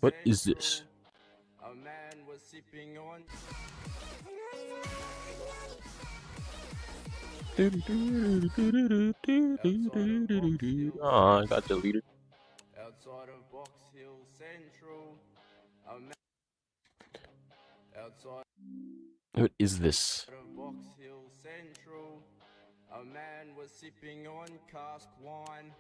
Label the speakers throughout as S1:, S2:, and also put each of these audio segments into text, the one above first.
S1: What is this?
S2: A man was sipping on.
S1: Oh, I got deleted.
S2: Outside of Box Hill Central. Outside
S1: What is this?
S2: of Box Hill Central. A man was sipping on cask wine.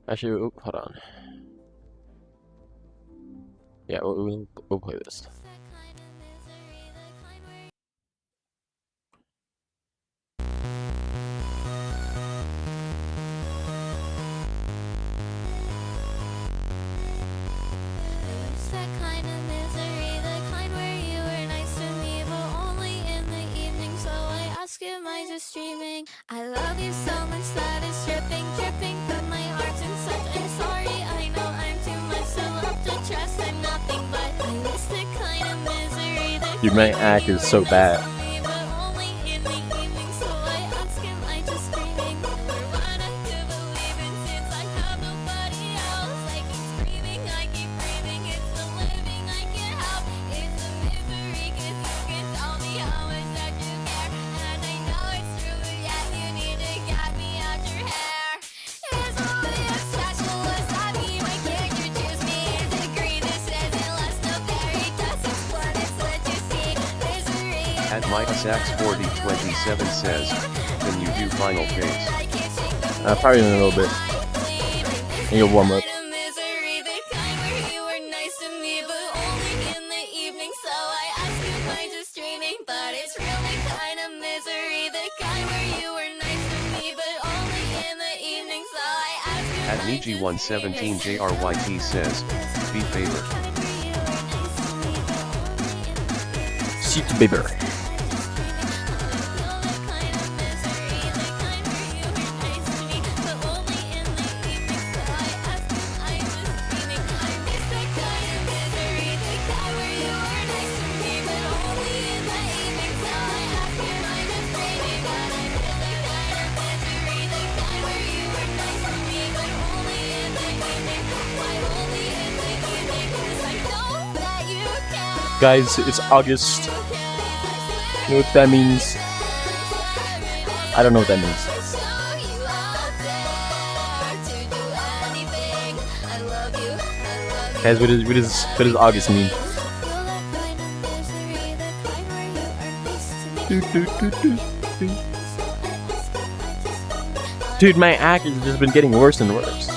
S1: Actually, oh, hold on. Yeah, we'll play this.
S3: Am I just dreaming? I love you so much that it's dripping, dripping from my heart and such. I'm sorry, I know I'm too much to love to trust. I'm nothing but I miss the kind of misery that
S1: Your main act is so bad.
S4: At MySax4027 says, can you do final phase?
S1: Probably in a little bit. And you'll warm up.
S4: At Niji117JRYT says, beat Faber.
S1: Seat Bieber. Guys, it's August. You know what that means? I don't know what that means. Guys, what does August mean? Dude, my act has just been getting worse and worse.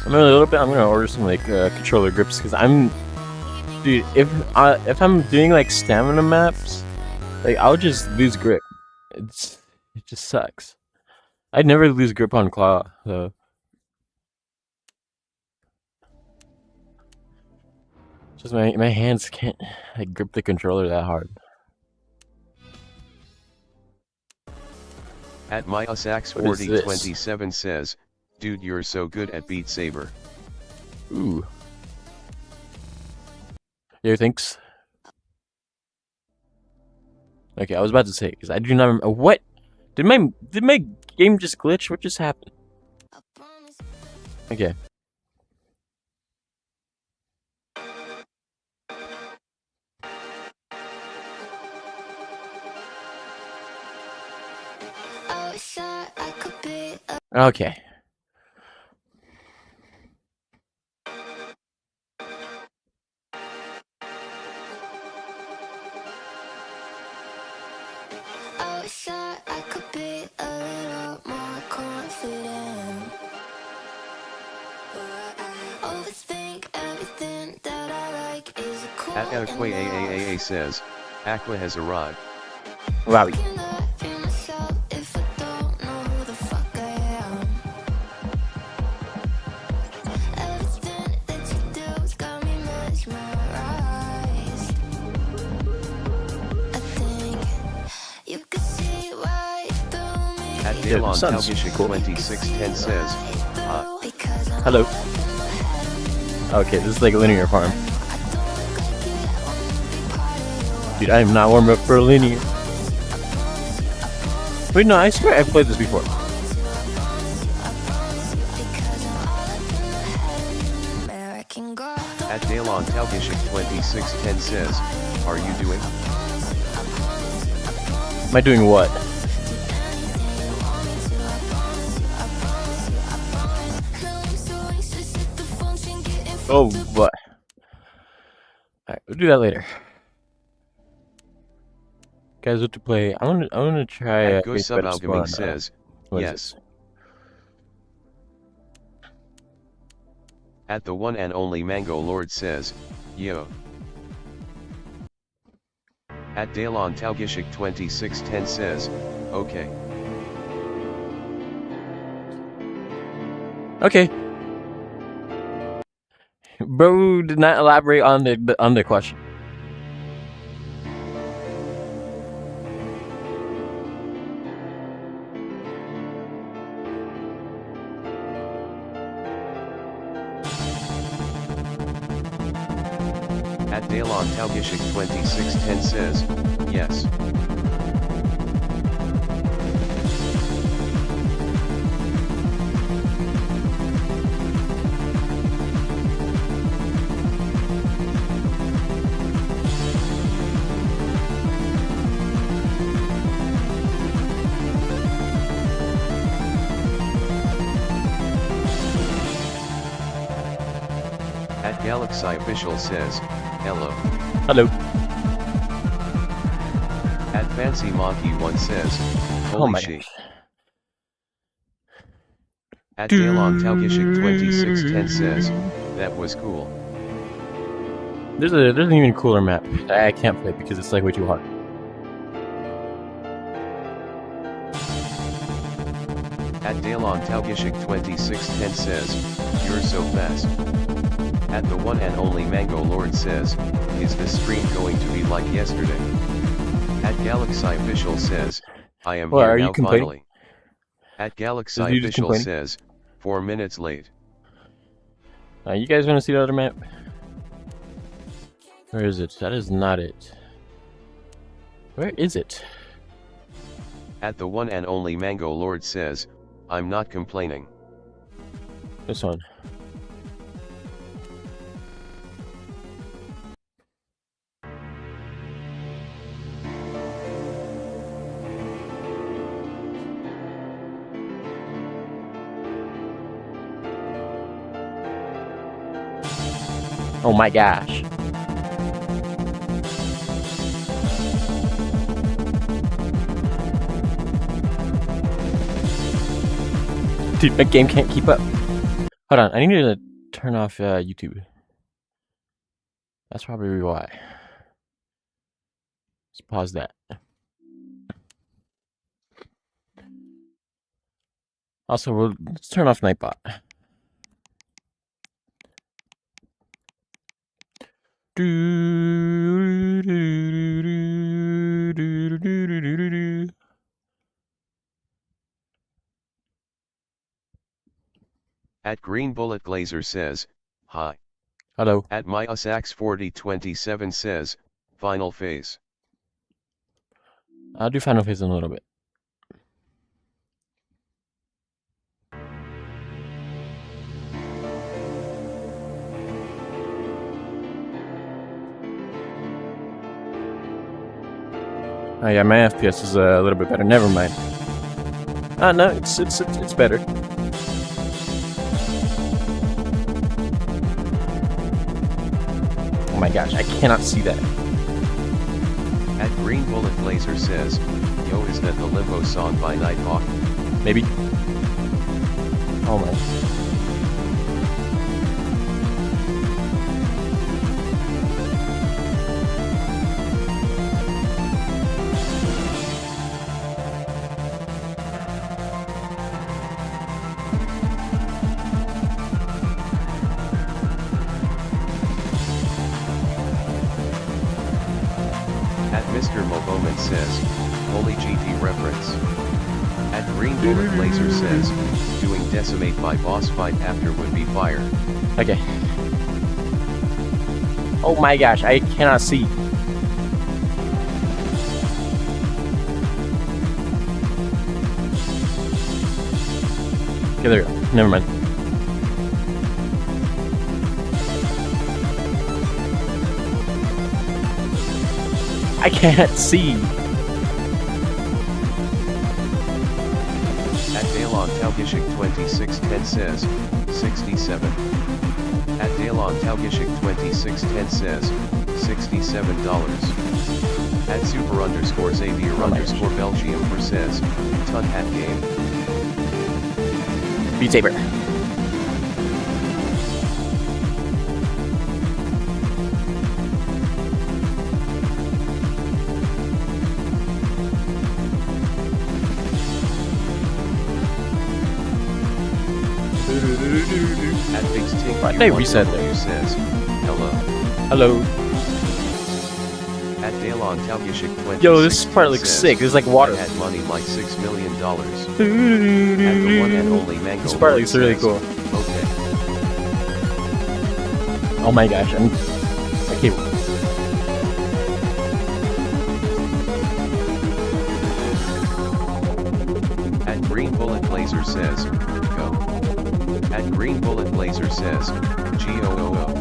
S1: I'm in a little bit. I'm gonna order some like controller grips because dude. If I'm doing like stamina maps, like I'll just lose grip. It just sucks. I'd never lose grip on claw though. Just my hands can't like grip the controller that hard.
S4: At MySax4027 says, dude, you're so good at Beat Saber.
S1: Ooh. Yeah, thanks. Okay, I was about to say because I do not remember what did my game just glitch? What just happened? Okay. Okay.
S4: At Aqua AAAA says, Aqua has arrived.
S1: Wowie.
S4: At Dalon
S1: sounds
S4: Talgishik
S1: cool.
S4: 2610 says,
S1: Hello. Okay, this is like a linear farm. Dude, I am not warm up for a linear. Wait, no, I swear I've played this before.
S4: At Dalon Talgishik 2610 says, are you doing?
S1: Am I doing what? Oh, what? Alright, we'll do that later. Guys, what to play? I wanna try
S4: At
S1: getting
S4: Gosub
S1: better score on,
S4: Alchemy says,
S1: what is
S4: yes.
S1: this?
S4: At the one and only Mango Lord says, yo. At Dalon Talgishik 2610 says, okay.
S1: Okay. Bro did not elaborate on the question.
S4: At Dalon Talgishik 2610 says, yes. At Galaxy Official says, hello.
S1: Hello.
S4: At Fancy Monkey 1 says,
S1: Oh
S4: holy
S1: my
S4: shit.
S1: gosh.
S4: At Dalon Talgishik 2610 says, that was cool.
S1: There's an even cooler map that I can't play because it's like way too hard.
S4: At Dalon Talgishik 2610 says, you're so fast. At the one and only Mango Lord says, is this stream going to be like yesterday? At Galaxy Official says, I am
S1: Well,
S4: here
S1: are you
S4: now
S1: complaining?
S4: finally. At Galaxy
S1: Is you just
S4: Official
S1: complaining?
S4: says, 4 minutes late.
S1: You guys want to see the other map? Where is it? That is not it. Where is it?
S4: At the one and only Mango Lord says, I'm not complaining.
S1: This one. Oh my gosh. Dude, my game can't keep up. Hold on, I need to turn off YouTube. That's probably why. Let's pause that. Also, let's turn off Nightbot.
S4: At Green Bullet Glazer says, hi.
S1: Hello.
S4: At MyUSAX4027 says, final phase.
S1: I'll do Final Phase in a little bit. Oh yeah, my FPS is a little bit better. Never mind. No, it's better. Oh my gosh, I cannot see that.
S4: At Green Bullet Glazer says, yo, is that the Limbo song by Nighthawk?
S1: Maybe. Oh my.
S4: At Mr. Moboman says, holy GT reference. At Green Bullet Laser says, doing decimate by boss fight after would be fire.
S1: Okay. Oh my gosh, I cannot see. Okay, there we go. Never mind. I can't see.
S4: At Dalon Taugishik 2610 says, 67. At Dalon Taugishik 2610 says, $67. At super underscore Xavier underscore Belgium for says, ton hat game.
S1: Beat Saber.
S4: At Big's Tink
S1: Why'd they reset there?
S4: Says, hello.
S1: Hello.
S4: At Dalon Taugishik 26
S1: Yo, this part looks
S4: says,
S1: sick. It's like water.
S4: I had money like $6 million. At the one and only Mango
S1: This part
S4: Lord
S1: looks really
S4: says,
S1: cool.
S4: Okay.
S1: Oh my gosh, I can't.
S4: At Green Bullet Blazer says, go. At Green Bullet Blazer says, GOOO.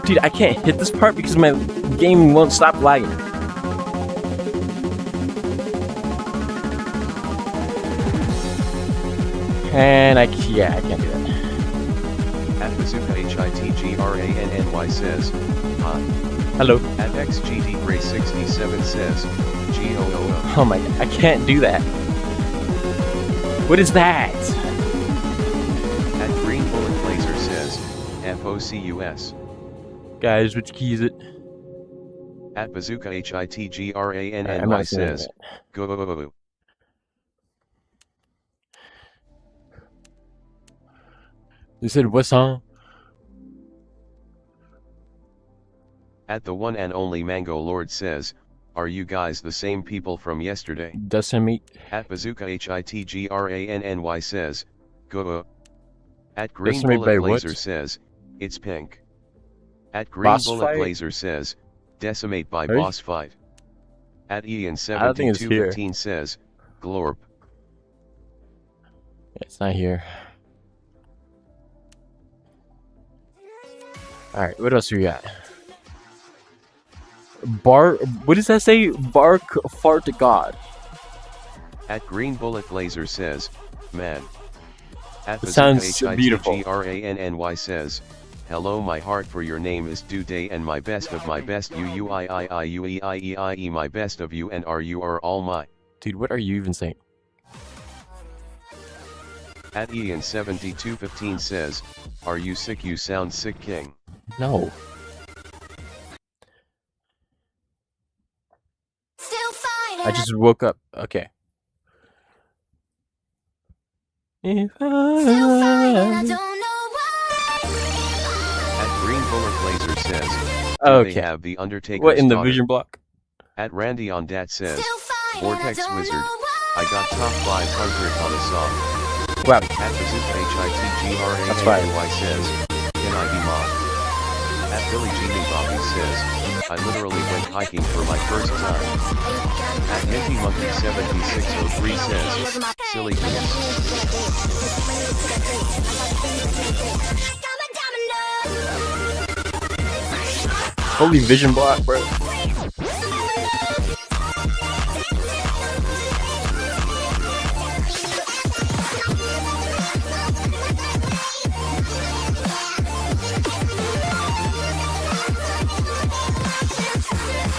S1: Dude, I can't hit this part because my game won't stop lagging. And I can't do that.
S4: At Bazooka HITGRANNY says, hi.
S1: Hello.
S4: At XGD Gray 67 says, GOOO.
S1: Oh my god, I can't do that. What is that?
S4: At Green Bullet Blazer says, FOCUS.
S1: Guys, which key is it?
S4: At Bazooka
S1: I'm
S4: HITGRANNY
S1: not seeing
S4: says,
S1: it.
S4: go.
S1: You said what song?
S4: At the one and only Mango Lord says, are you guys the same people from yesterday?
S1: Decimate.
S4: At Bazooka HITGRANNY says, go. At Green
S1: Decimate by
S4: Bullet
S1: what?
S4: Blazer says, it's pink. At Green
S1: Boss
S4: Bullet
S1: fight?
S4: Blazer says, decimate by
S1: Really?
S4: boss fight. At Ian
S1: I don't think it's here.
S4: 7215 says, glorp.
S1: It's not here. Alright, what else we got? What does that say? Bark fart to God.
S4: At Green Bullet Blazer says, man. At
S1: It sounds beautiful.
S4: GRANNY says, hello my heart for your name is due day and my best of my best UUIIUEIEIE my best of you and you are all my.
S1: Dude, what are you even saying?
S4: At Ian 7215 says, are you sick you sound sick king.
S1: No. I just woke up. Okay. If
S4: At Green Bullet Blazer says,
S1: Okay.
S4: they have the Undertaker's
S1: What in the
S4: daughter.
S1: vision block?
S4: At Randy on Dat says, Vortex Wizard, I got top 500 on a song.
S1: Wow.
S4: At Bazooka
S1: That's fine.
S4: HITGRANNY says, can I be mom? At Billy Jeanie Bobby says, I literally went hiking for my first time. At Minty Monkey 7603 says, silly kids.
S1: Holy vision block, bro.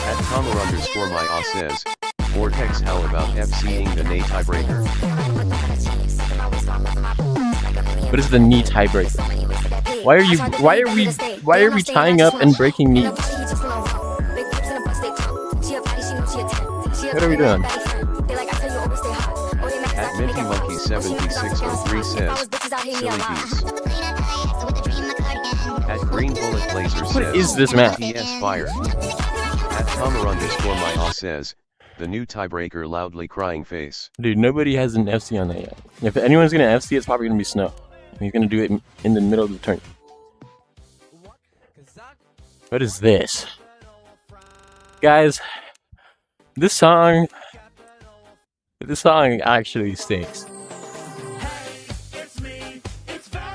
S4: At Tomer underscore my says, Vortex how about FCing the Nay tiebreaker?
S1: What is the knee tiebreaker? Why are we tying up and breaking knees? What are we doing?
S4: At Minty Monkey 7603 says, silly geese. At Green Bullet Blazer says,
S1: What is this map?
S4: PS Fire. At Tomer underscore my says, The new tiebreaker loudly crying face.
S1: Dude, nobody has an FC on that yet. If anyone's gonna FC, it's probably gonna be Snow. He's gonna do it in the middle of the turn. What is this? Guys, this song actually stinks.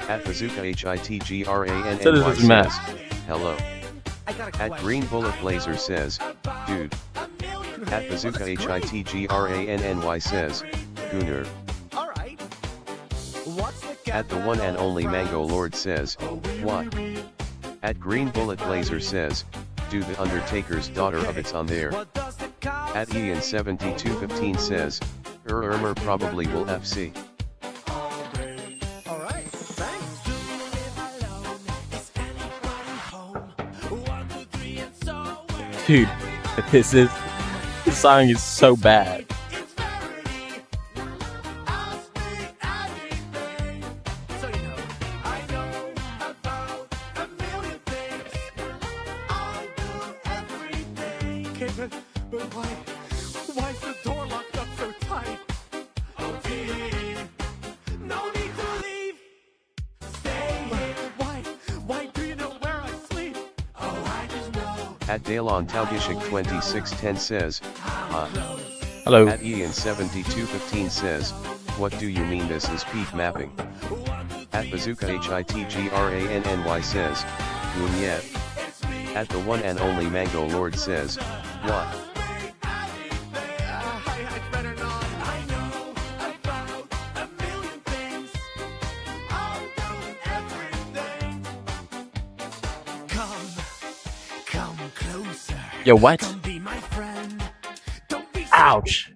S4: At Bazooka HITGRANNY
S1: So does this map.
S4: says, hello. At Green Bullet Blazer says, dude. At Bazooka HITGRANNY says, Gooner. At the one and only Mango Lord says, what? At Green Bullet Blazer says, do the Undertaker's daughter of it's on there. At Ian7215 says, probably will FC.
S1: Dude, this song is so bad.
S2: But why's the door locked up so tight? Oh, dear. No need to leave. Stay here. Why do you know where I sleep? Oh, I just know.
S4: At Dalon Taugishik 2610 says,
S1: Hello.
S4: At Ian7215 says, what do you mean this is peak mapping? At Bazooka HITGRANNY says, yet. At the one and only Mango Lord says, what?
S2: Come closer.
S1: Yo, what?
S2: Come be my friend. Don't be
S1: Ouch.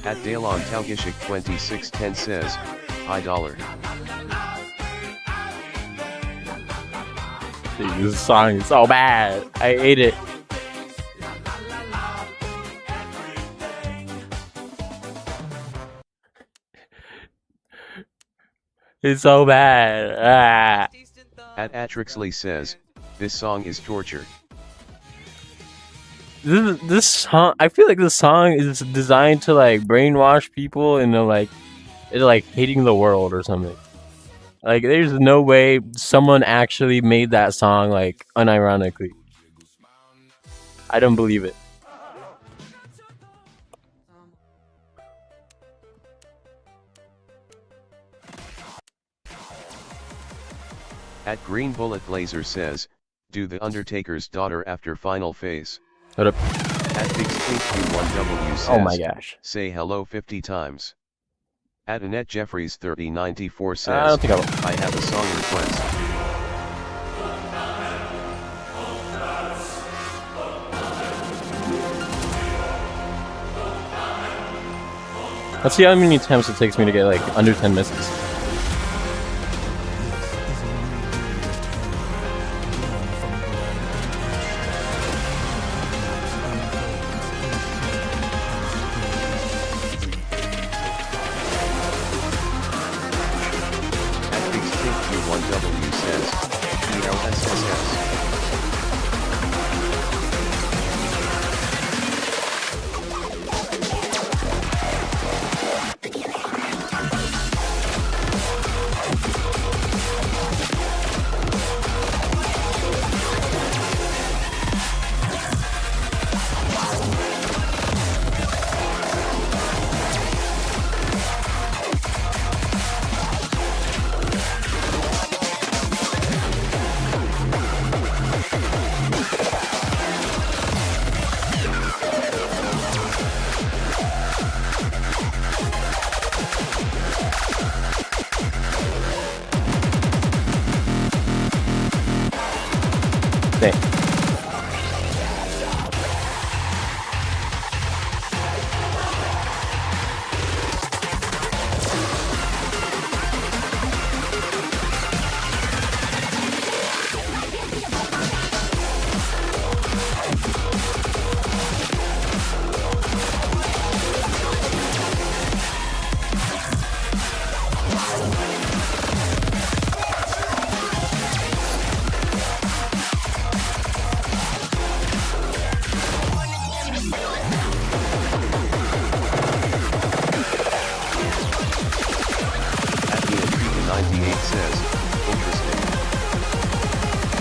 S4: At Dalon Taugishik 2610 says, $.
S1: Dude, this song is so bad. I hate it. It's so bad. Ah.
S4: At Atrixley says, this song is torture.
S1: This song, I feel like this song is designed to like brainwash people into like hating the world or something. Like, there's no way someone actually made that song like unironically. I don't believe it.
S4: At Green Bullet Blazer says, do the Undertaker's daughter after final phase.
S1: Hold up.
S4: At Big Stink Q1W says,
S1: Oh my gosh.
S4: say hello 50 times. At Annette Jeffries 3094
S1: I
S4: says,
S1: don't think
S4: I have a song request.
S1: Let's see how many attempts it takes me to get like under 10 misses.
S4: At Big Stink Q1W says, ELSSS.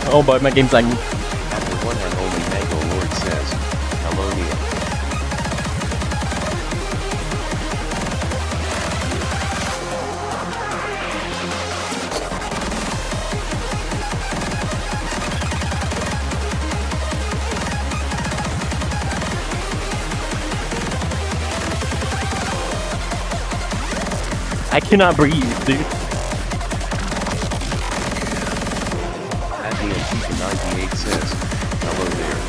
S1: Oh boy, my game's lagging.
S4: At the one and only Mango Lord says, hello Neil.
S1: I cannot breathe, dude.
S4: At the Antica 98 says, hello there.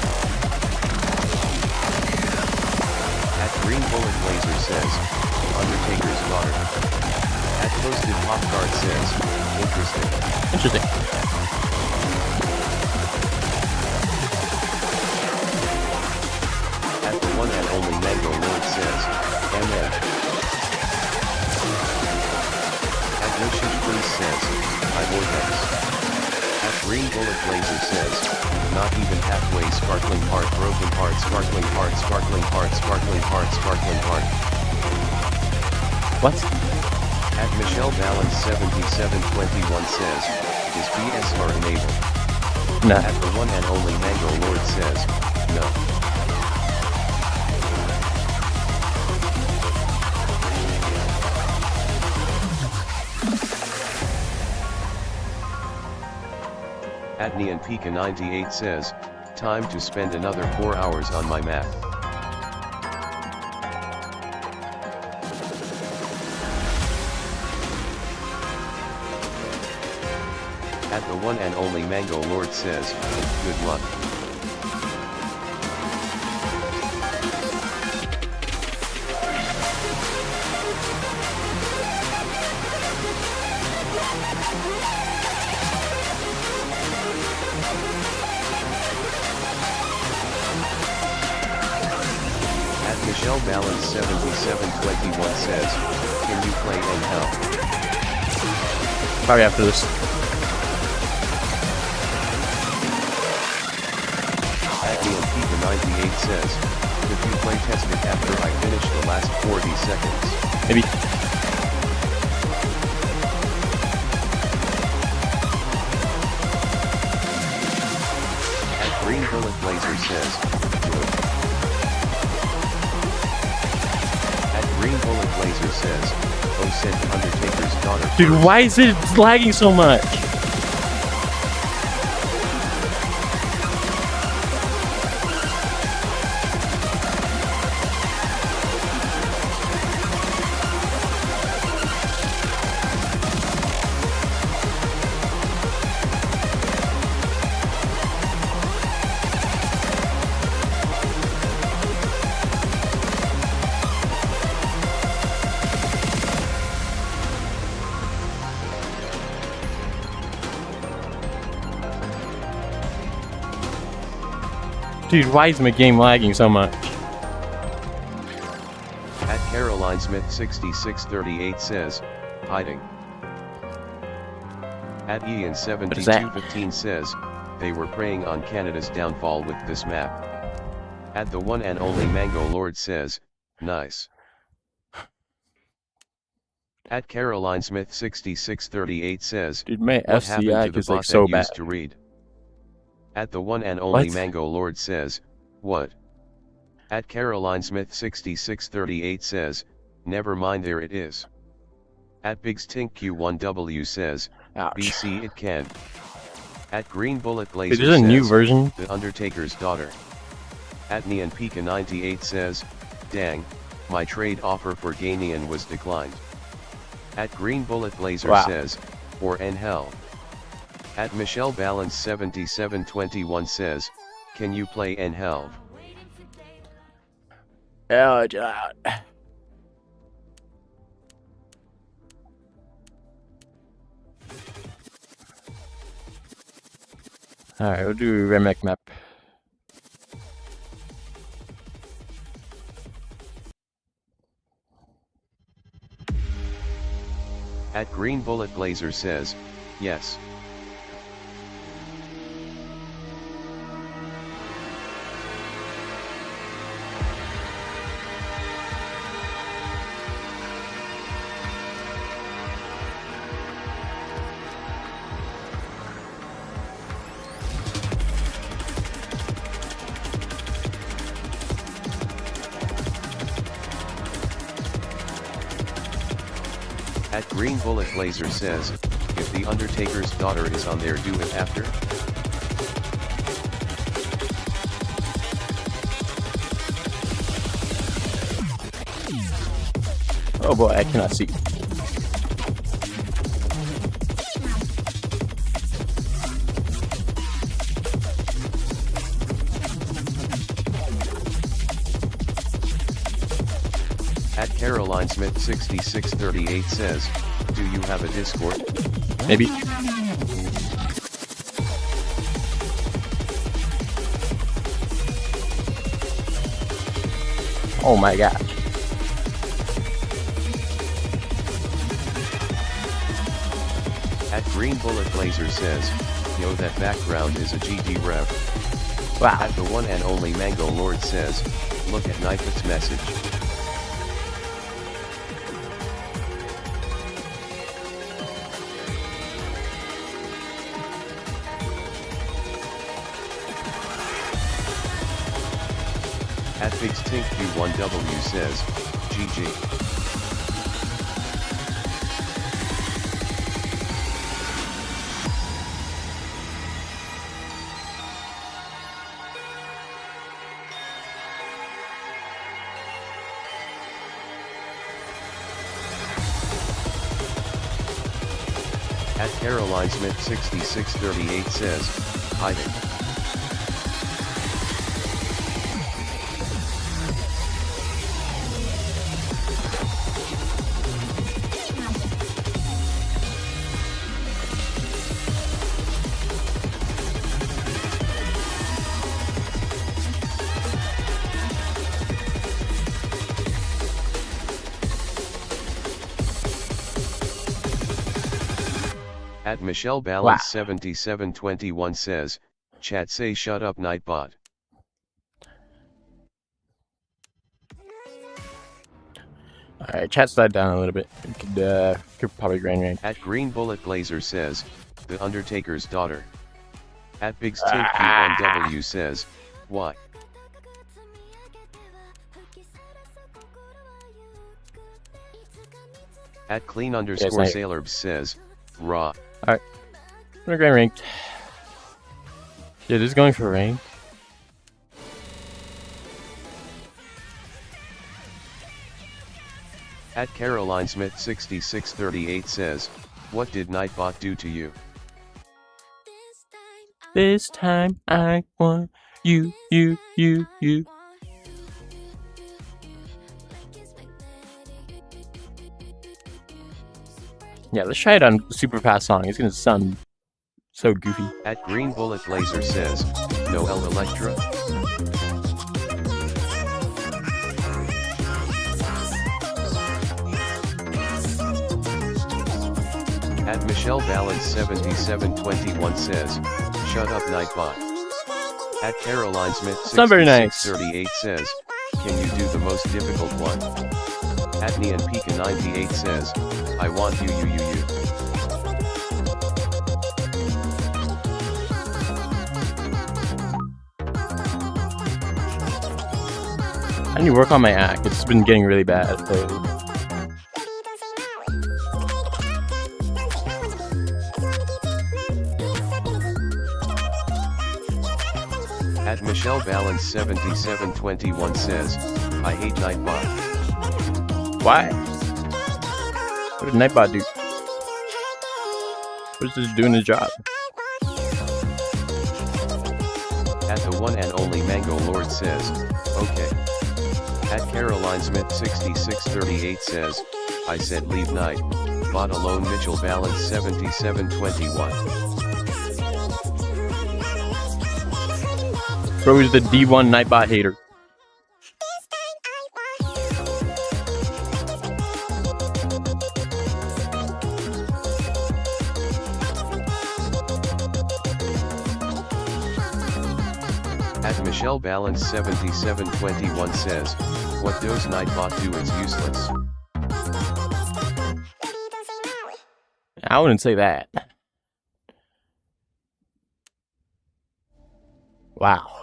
S4: At Green Bullet Laser says, Undertaker's daughter. At Toasted Popcard says, interesting.
S1: Interesting.
S4: At the one and only Mango Lord says, MF. At Wishes Please says, I Vortex. At Green Bullet Blazer says, not even halfway sparkling heart, broken heart, sparkling heart, sparkling heart, sparkling heart, sparkling heart.
S1: What?
S4: At Michelle Balance 7721 says, is BSR enabled?
S1: Nah.
S4: At the one and only Mango Lord says, no. At Neon Pika 98 says, time to spend another 4 hours on my map. At the one and only Mango Lord says, good luck. At Michelle Balance 7721 says, can you play in hell?
S1: Probably after this.
S4: At Neon 98 says, could you play test it after I finish the last 40 seconds?
S1: Maybe.
S4: At Green Bullet Blazer says, good. At Green Bullet Blazer says, oh send Undertaker's daughter
S1: Dude,
S4: first.
S1: why is it lagging so much? Dude, why is my game lagging so much?
S4: At Caroline Smith 6638 says, hiding. At Ian
S1: is that?
S4: 7215 says, they were preying on Canada's downfall with this map. At the one and only Mango Lord says, nice. At Caroline Smith 6638 says,
S1: Dude, my
S4: what happened to
S1: FCI
S4: the
S1: is like
S4: bot
S1: so
S4: that
S1: bad.
S4: used to read? At the one and only
S1: What?
S4: Mango Lord says, what? At Caroline Smith 6638 says, never mind, there it is. At Biggs Tink Q1W says,
S1: Ouch.
S4: BC it can. At Green Bullet
S1: Wait,
S4: Blazer
S1: there's a new
S4: says,
S1: version?
S4: The Undertaker's daughter. At Neon Pika 98 says, dang, my trade offer for Ganian was declined. At Green Bullet Blazer
S1: Wow.
S4: says, or N hell. At Michelle Balance 7721 says, can you play N hell?
S1: Oh, God. Alright, we'll do Remake map.
S4: At Green Bullet Blazer says, yes. At Green Bullet Laser says, if the Undertaker's daughter is on there, do it after.
S1: Oh boy, I cannot see.
S4: At Caroline Smith 6638 says, do you have a Discord?
S1: Maybe. Oh my gosh.
S4: At Green Bullet Blazer says, yo, that background is a GG rev.
S1: Wow.
S4: At the one and only Mango Lord says, look at Knife's message. At Big's Tink Q1W says, GG. At Caroline Smith 6638 says, hiding. At Michelle Balance 7721 says, chat say shut up Nightbot.
S1: Alright, chat's died down a little bit. We could probably rank.
S4: At Green Bullet Blazer says, the Undertaker's daughter. At Big's Tink Q1W says, why? At Clean underscore Sailorbs says, raw.
S1: Alright. I'm gonna go ranked. Yeah, this is going for rank.
S4: At Caroline Smith 6638 says, what did Nightbot do to you?
S1: This time I want you. Yeah, let's try it on super fast song. It's gonna sound so goofy.
S4: At Green Bullet Laser says, Noel Electra. At Michelle Balance 7721 says, shut up Nightbot. At Caroline Smith 6638 says, can you do the most difficult one? At Neon Pika 98 says, I want you.
S1: I need to work on my act. It's been getting really bad lately.
S4: At Michelle Balance 7721 says, I hate Nightbot.
S1: Why? What did Nightbot do? What is this doing his job?
S4: At the one and only Mango Lord says, okay. At Caroline Smith 6638 says, I said leave Nightbot alone. Mitchell Balance 7721.
S1: Bro is the D1 Nightbot hater.
S4: At Michelle Balance 7721 says, what does Nightbot do is useless.
S1: I wouldn't say that. Wow.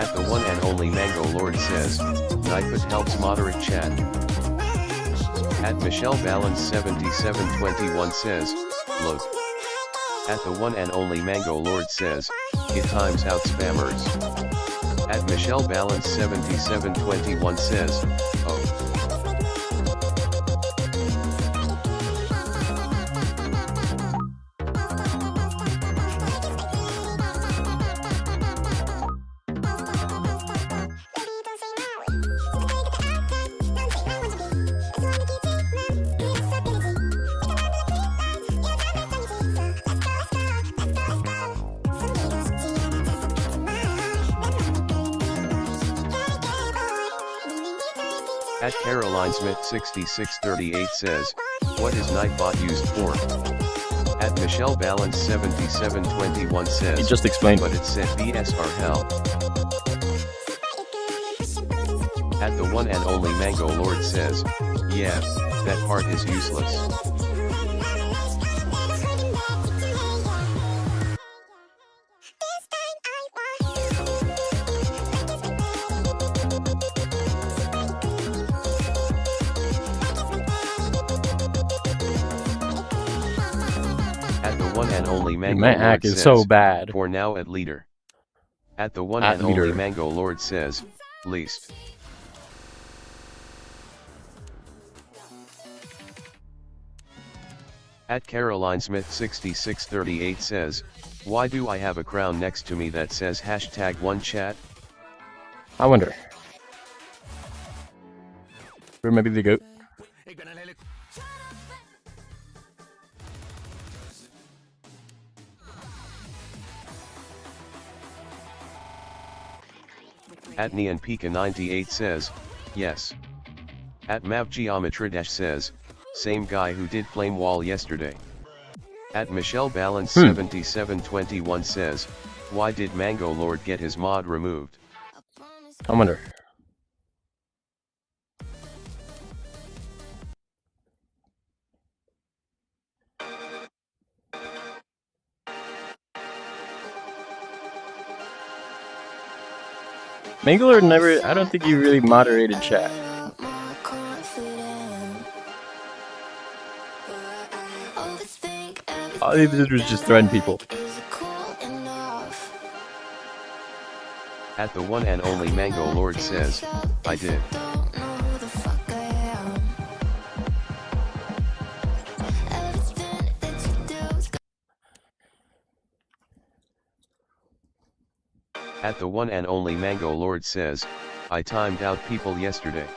S4: At the one and only Mango Lord says, Nightbot helps moderate chat. At Michelle Balance 7721 says, look. At the one and only Mango Lord says, it times out spammers. At Michelle Balance 7721 says, oh. At Caroline Smith 6638 says, what is Nightbot used for? At Michelle Balance 7721 says,
S1: He just explained.
S4: but it said BS are hell. At the one and only Mango Lord says, yeah, that part is useless. At the one and only Mango
S1: My
S4: Lord
S1: hack is
S4: says,
S1: so bad.
S4: for now at leader. At the one
S1: At
S4: and only
S1: leader.
S4: Mango Lord says, least. At Caroline Smith 6638 says, why do I have a crown next to me that says #1chat?
S1: I wonder. Or maybe the goat.
S4: At Neon Pika 98 says, yes. At Mav Geometry Dash says, same guy who did Flame Wall yesterday. At Michelle Balance 7721 says, why did Mango Lord get his mod removed?
S1: I wonder. Mangler never, I don't think he really moderated chat. All he did was just threaten people.
S4: At the one and only Mango Lord says, I did. At the one and only Mango Lord says, I timed out people yesterday.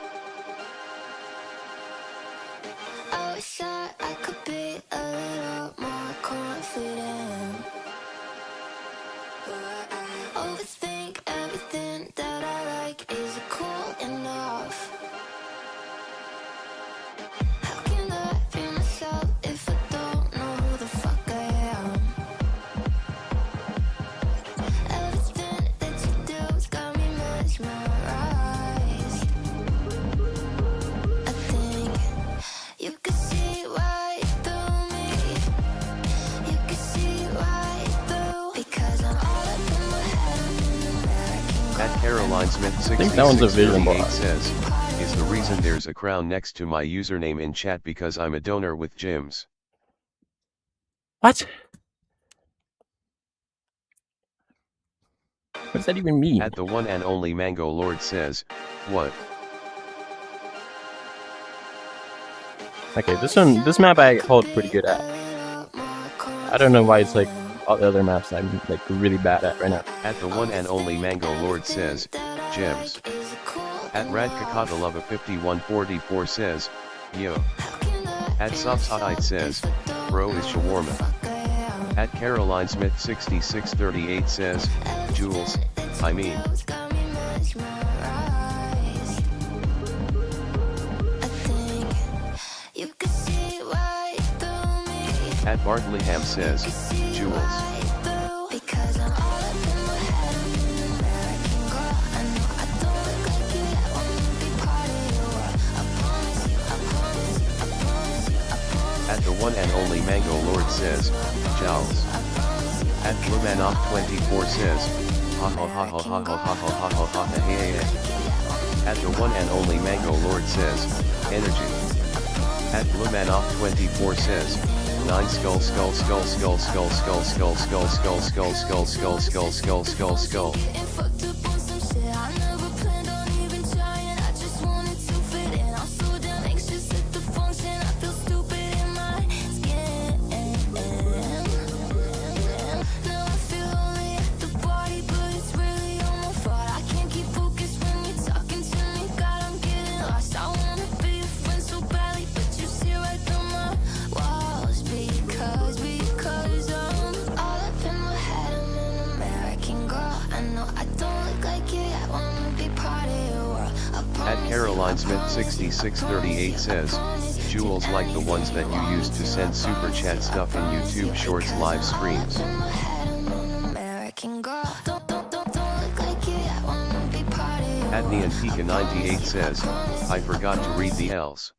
S3: I wish I could be a little more confident. Overthink everything that I like. Is it cool enough? How can I be myself if I don't know who the fuck I am? Everything that you do's got me mesmerized. I think you can see right through me. You can see right through, because I'm all up in my head. I'm an American
S4: At Caroline Smith
S1: think that one's a vision
S4: 6638
S1: bot.
S4: says, is the reason there's a crown next to my username in chat because I'm a donor with gyms.
S1: What? What does that even mean?
S4: At the one and only Mango Lord says, what?
S1: Okay, this map I hold pretty good at. I don't know why it's like all the other maps I'm like really bad at right now.
S4: At the one and only Mango Lord says, gems. At Radkakadalova 5144 says, yo. At Sopsite says, bro is shawarma. At Caroline Smith 6638 says, Jules, I mean. At Bartleyham says, Jules. At the one and only Mango Lord says, Jowls. At Bluemanoff 24 says, ha ha ha ha ha ha ha ha ha ha ha ha hey hey. At the one and only Mango Lord says, energy. At Bluemanoff24 says, 9 skull skull skull skull skull skull skull skull skull skull skull skull skull skull skull skull.
S3: Getting fucked up on some shit I never planned on even trying. I just wanted to fit in. I'm so damn anxious at the function. I feel stupid in my skin. Now I feel lonely at the party, but it's really all my fault. I can't keep focused when you're talking to me. God, I'm getting lost. I wanna be a friend so badly, but you see right through my walls. Because I'm all up in my head. I'm an American girl. I know I don't look like you yet. Wanna be part of your world.
S4: At Caroline Smith 6638 says, jewels like the ones that you use to send super chat stuff in YouTube Shorts live streams. At Neontika 98 says, I forgot to read the L's.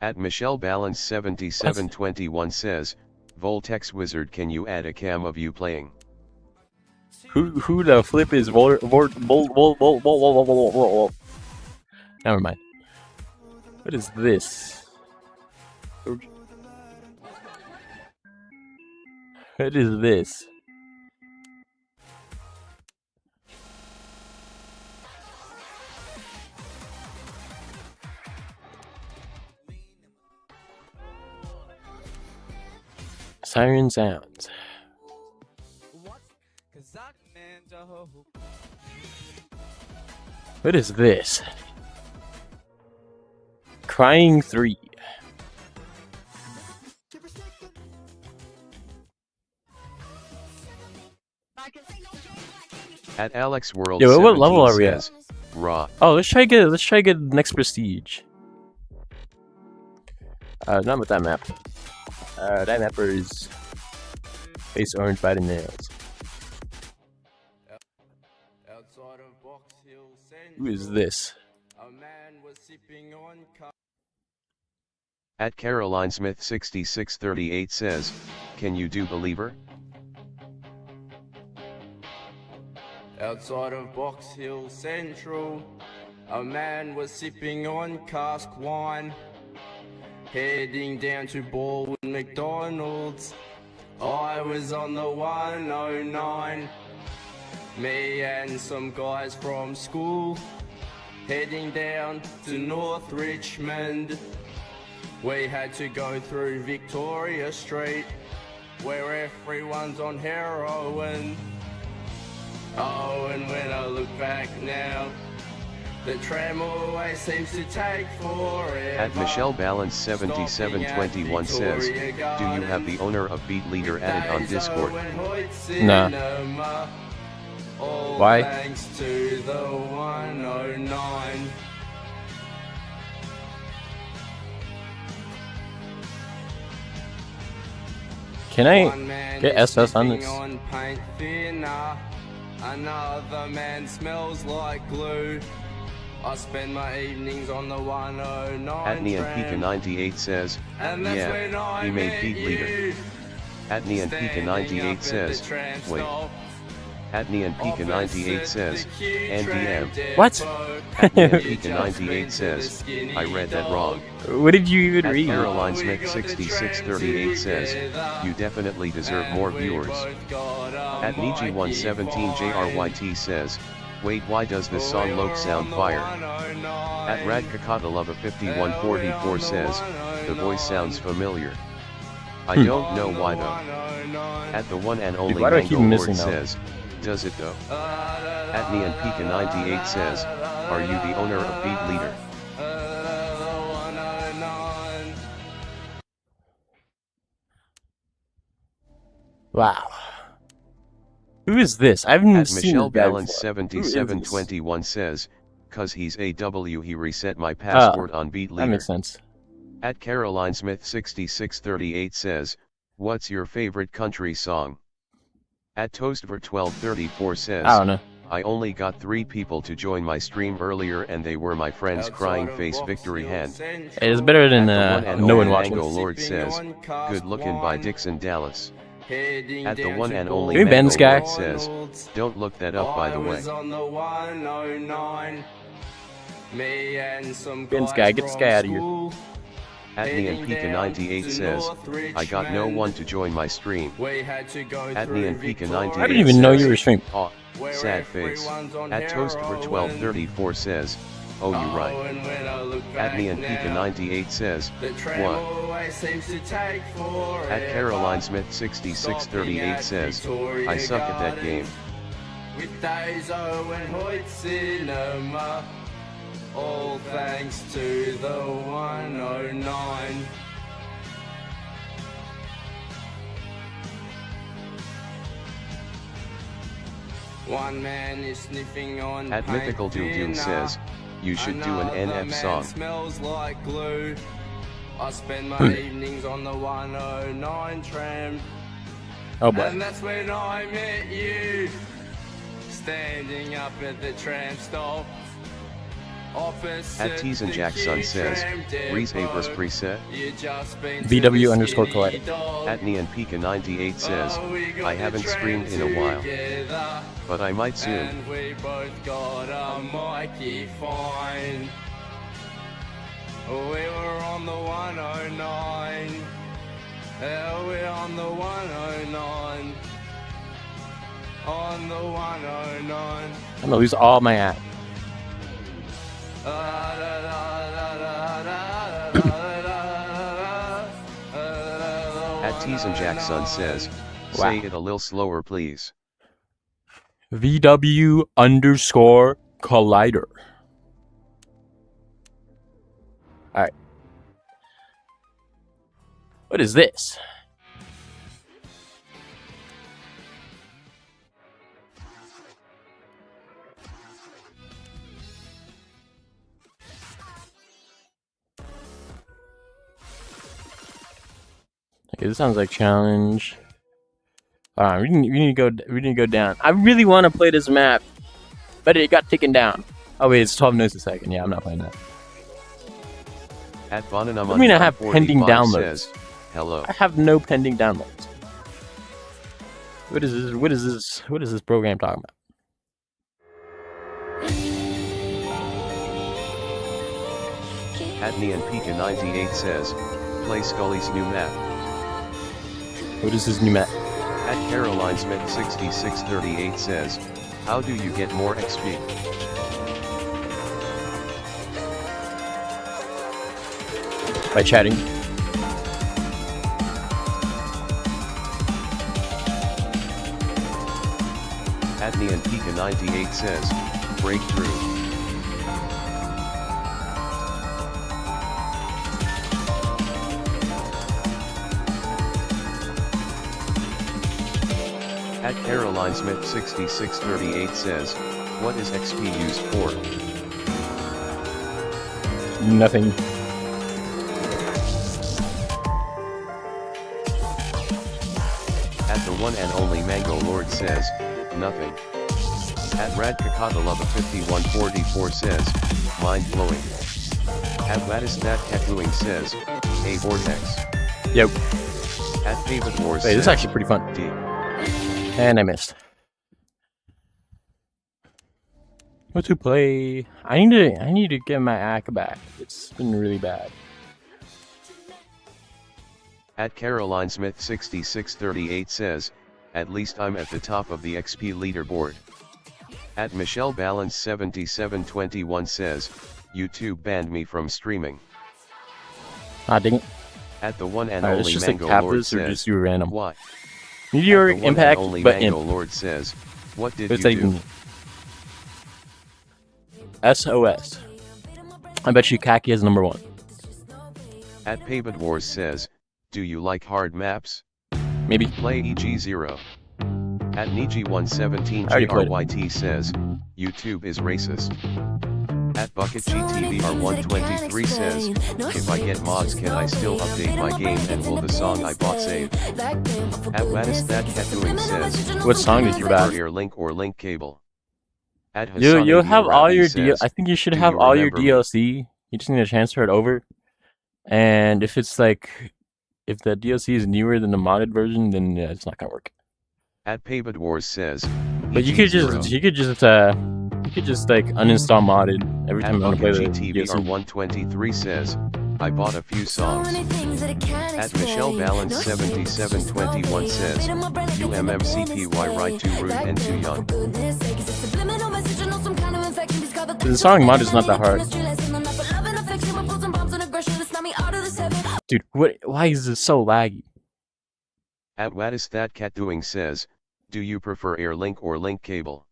S4: At Michelle Balance 7721 says, Voltex Wizard, can you add a cam of you playing?
S1: Who the flip is Never mind. What is this? What is this? Siren sounds. What is this? Crying 3.
S4: At Alex World
S1: Yo, what level are we
S4: says, Raw.
S1: Oh, let's try to get next prestige. Not with that map. That mapper is face orange by the nails. Who is this?
S4: At Caroline Smith 6638 says, can you do Believer?
S5: Outside of Box Hill Central, a man was sipping on cask wine, heading down to Baldwin McDonald's. I was on the 109, me and some guys from school, heading down to North Richmond. We had to go through Victoria Street, where everyone's on heroin. Oh, and when I look back now, the tram always seems to take forever.
S4: At Michelle Balance 7721 says, do you have the owner of Beat Leader added on Discord?
S1: Nah. Why?
S5: Thanks to the 109.
S1: Can I get SS on this?
S5: Another man smells like glue. I spend my evenings on the 109
S4: At Neonpika 98 says, yeah, he made Beat Leader. At Neonpika 98 says, wait. At Neonpika 98 says, NDM.
S1: What?
S4: At Neonpika 98 says, I read that wrong.
S1: What did you even
S4: At
S1: read?
S4: Caroline Smith 6638 says, you definitely deserve more viewers. At Niji 117 JRYT says, wait, why does this song Loke sound fire? At Radkakadalova 5144 says, the voice sounds familiar. I don't know why though. At the one and only
S1: why do I keep
S4: Mango
S1: missing
S4: Lord
S1: them?
S4: says, does it though? At Neonpika 98 says, are you the owner of Beat Leader?
S1: Wow. Who is this? I haven't
S4: At
S1: seen
S4: Michelle
S1: this guy
S4: Balance
S1: before. Who is this?
S4: 7721 says, cause he's AW he reset my password on Beat Leader.
S1: That makes sense.
S4: At Caroline Smith 6638 says, what's your favorite country song? At Toastver1234 says,
S1: I don't know.
S4: I only got 3 people to join my stream earlier and they were my friends Crying Face Victory Hand.
S1: It's better than
S4: At the one and
S1: no
S4: only
S1: one watching.
S4: Mango Lord says, good looking by Dixon Dallas.
S5: Heading
S4: At the
S5: down
S4: one
S5: to
S4: and only
S1: Hey, Ben
S4: Mango
S1: Sky.
S4: Lord says, don't look that up by the
S5: I
S4: way.
S5: was on the 109. Me and some
S1: Ben
S5: guys
S1: Sky, get this
S5: from
S1: guy out of here.
S5: school.
S4: Adney and
S5: Heading
S4: Pika
S5: down
S4: 98
S5: to
S4: says,
S5: North
S4: I got no
S5: Richmond.
S4: one to join my stream.
S5: We had to go
S4: Adney
S5: through
S4: and Pika
S5: Victoria.
S4: 98
S1: I didn't even know
S4: says,
S1: you were streaming.
S4: Aw,
S5: where
S4: sad face.
S5: everyone's on
S4: At Toast for
S5: heroin.
S4: 1234 says, oh you right.
S5: and when I look back
S4: Adney and Pika
S5: now,
S4: 98 says,
S5: the tram
S4: what?
S5: always seems to take forever.
S4: At Caroline Smith 6638 says, I suck at that game.
S5: With Dazo and Hoyt Cinema, all thanks to the 109. One man is sniffing on
S4: At
S5: paint
S4: Mythical Doom Doom
S5: thinner.
S4: says, you should do an
S5: Another
S4: NF
S5: man
S4: song.
S5: smells like glue. I spend my evenings on the 109 tram.
S1: Oh boy.
S5: And that's when I met you. Standing up at the tram stop.
S4: At Tease and Jackson says, Reese Havers preset.
S1: VW_collider.
S4: Atney and Pika 98 says, I haven't streamed in a while, but I might soon.
S5: And we both got a Mikey fine. We were on the 109. Yeah, we're on the 109. On the 109.
S1: I'm gonna lose all my app.
S4: At Tease and Jackson says, say it a little slower please.
S1: VW_collider. Alright. What is this? Okay, this sounds like challenge. Alright, we need to go down. I really want to play this map, but it got taken down. Oh wait, it's 12 notes a second. Yeah, I'm not playing that.
S4: At Bonanam
S1: I mean, I have pending
S4: 45
S1: downloads.
S4: says, hello.
S1: I have no pending downloads. What is this? What is this? What is this program talking about?
S4: Atney and Pika 98 says, play Scully's new map.
S1: What is this new map?
S4: At Caroline Smith 6638 says, how do you get more XP?
S1: By chatting.
S4: Atney and Pika 98 says, breakthrough. At Caroline Smith 6638 says, what is XP used for?
S1: Nothing.
S4: At the one and only Mango Lord says, nothing. At Radkakadalava 5144 says, mind blowing. At Lattice Catwooing says, hey Vortex.
S1: Yep.
S4: At David Wars
S1: Wait,
S4: says,
S1: this is actually pretty fun.
S4: D.
S1: And I missed. What to play? I need to get my act back. It's been really bad.
S4: At Caroline Smith 6638 says, at least I'm at the top of the XP leaderboard. At Michelle Balance 7721 says, YouTube banned me from streaming.
S1: Ah, dang it.
S4: At the one and
S1: Alright, it's
S4: only
S1: just like
S4: Mango Lord
S1: Kappas or
S4: says,
S1: just you random.
S4: what?
S1: Meteoric
S4: At the one and
S1: impact,
S4: only
S1: but
S4: Mango
S1: imp.
S4: Lord says, what did
S1: What's
S4: you
S1: that
S4: do?
S1: even mean? SOS. I bet you Kaki is number 1.
S4: At Pabid Wars says, do you like hard maps?
S1: Maybe.
S4: Play EG0. At
S1: already played
S4: Niji117GRYT says, YouTube is racist. At Bucket GTVR123 says, if I get mods can I still update my game and will the song I bought save? At Lattice Catwooing says,
S1: What song did you buy?
S4: ear link or link cable? At
S1: You'll have all your
S4: says,
S1: I think you should
S4: "Do
S1: have
S4: you
S1: all your
S4: remember me?"
S1: DLC. You just need a transfer it over. And if it's like if the DLC is newer than the modded version, then yeah, it's not gonna work.
S4: At Payback Wars says,
S1: But you could just like uninstall modded every time you want to play the DLC.
S4: GTVR123 says, I bought a few songs. At Michelle Balance 7721 says, UMMCPY right too rude and too young.
S1: The song mod is not that hard. Dude, why is this so laggy?
S4: At What is that cat doing says, do you prefer air link or link cable?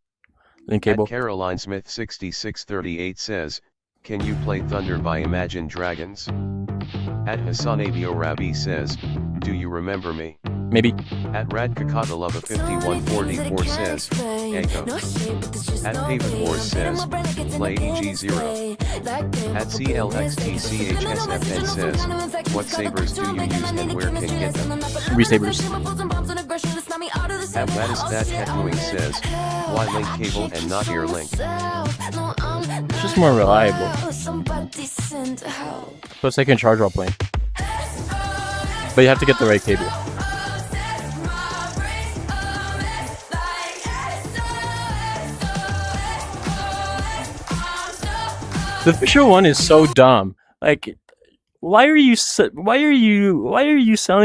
S1: Link cable.
S4: At Caroline Smith 6638 says, can you play Thunder by Imagine Dragons? At Hassan Abio Rabi says, do you remember me?
S1: Maybe.
S4: At Radkakadalova 5144 says, Echo. At Payback Wars says, play EG0. At CLXTCHSFN says, what sabers do you use and where can get them?
S1: Resabers.
S4: At What is that cat doing says, why link cable and not air link?
S1: It's just more reliable. Plus I can charge while playing. But you have to get the right cable. The official one is so dumb. Like, why are you selling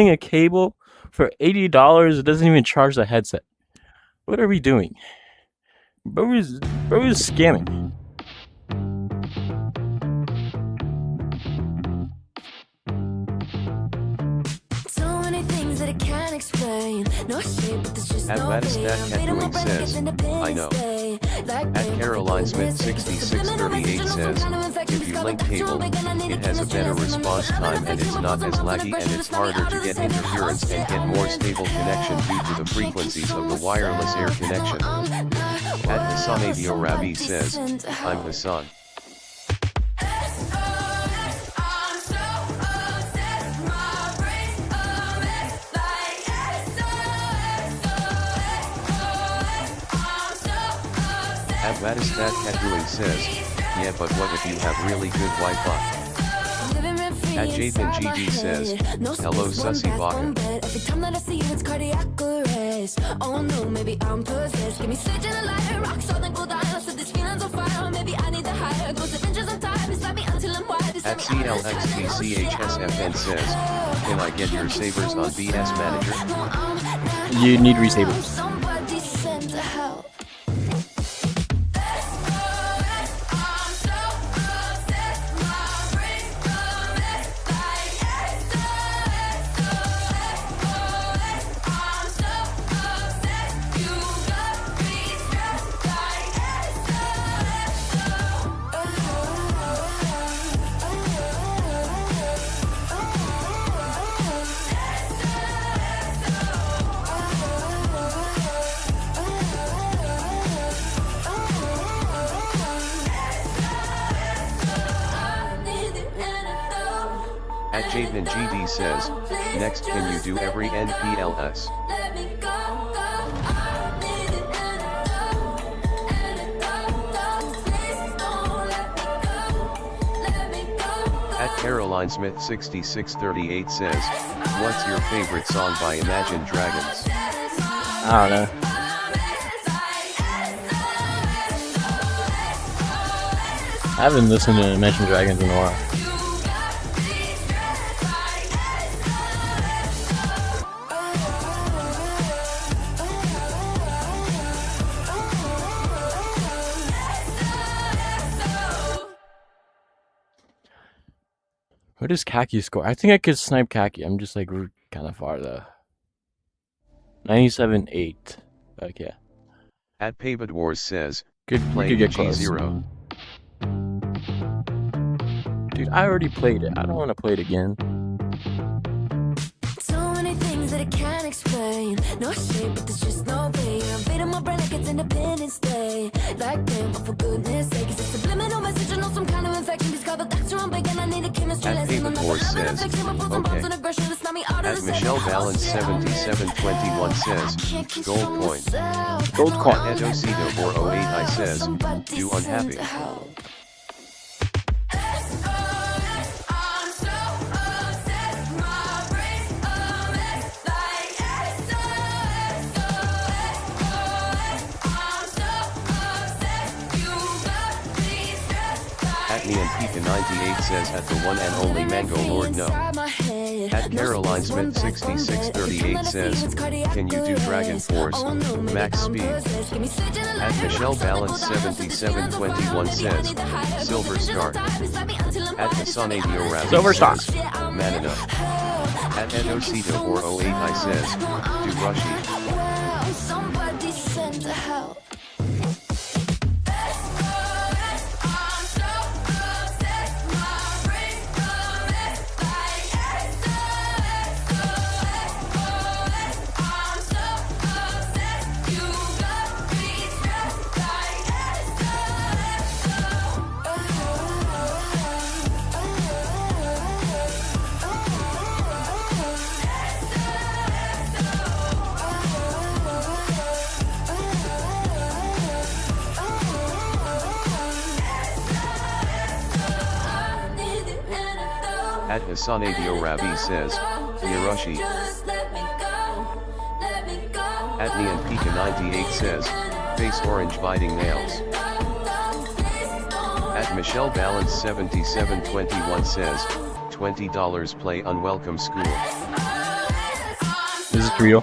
S1: a cable for $80? It doesn't even charge the headset. What are we doing? Bro is scamming.
S3: At
S4: What is that cat doing says, I know. At Caroline Smith 6638 says, if you link cable, it has a better response time and it's not as laggy and it's harder to get interference and get more stable connection due to the frequencies of the wireless air connection. At Hassan Abio Rabi says, I'm Hassan. At What is that cat doing says, yeah but what if you have really good Wi-Fi? At Jathan GG says, hello sussy baka.
S3: Oh no, maybe I'm possessed. Give me sage and a lighter, rock so then go down. So this feeling's on fire, maybe I need the higher. Goes Avengers on time, it's me until I'm wired.
S4: At CLXTCHSFN says, can I get your sabers on BS Manager?
S1: You need resabers.
S3: Somebody send help.
S4: At Jathan GD says, next can you do every NPLS? At Caroline Smith 6638 says, what's your favorite song by Imagine Dragons?
S1: I don't know. I haven't listened to Imagine Dragons in a while. What does Kaki score? I think I could snipe Kaki. I'm just like kind of far though. 97.8. Okay.
S4: At Payback Wars says,
S1: Good
S4: play
S1: could get close.
S4: G0.
S1: Dude, I already played it. I don't want to play it again.
S3: So many things that I can't explain. No shame, but there's just no pain. I'm beating my brain like it's Independence Day. Like damn, but for goodness sake, it's a subliminal message. I know some kind of infection. Just call the doctor, I'm begging. I need a chemistry
S4: At
S3: lesson.
S4: Payback Wars says, okay. At Michelle Balance 7721 says, gold coin.
S1: Gold coin.
S4: At Edocido 408 I says, do unhappy. At me and Pika 98 says at the one and only Mango Lord no. At Caroline Smith 6638 says, can you do Dragon Force, max speed? At Michelle Balance 7721 says, Silver Star. At Hassan Adio Ravi
S1: Silver Star.
S4: says, man enough. At Edocito 408 says, do Rushy.
S3: Somebody send help.
S4: At Hassan Adio Ravi says, Yarushi. At Neon Pika 98 says, face orange biting nails. At Michelle Balance 7721 says, $20 play unwelcome school.
S1: Is this real?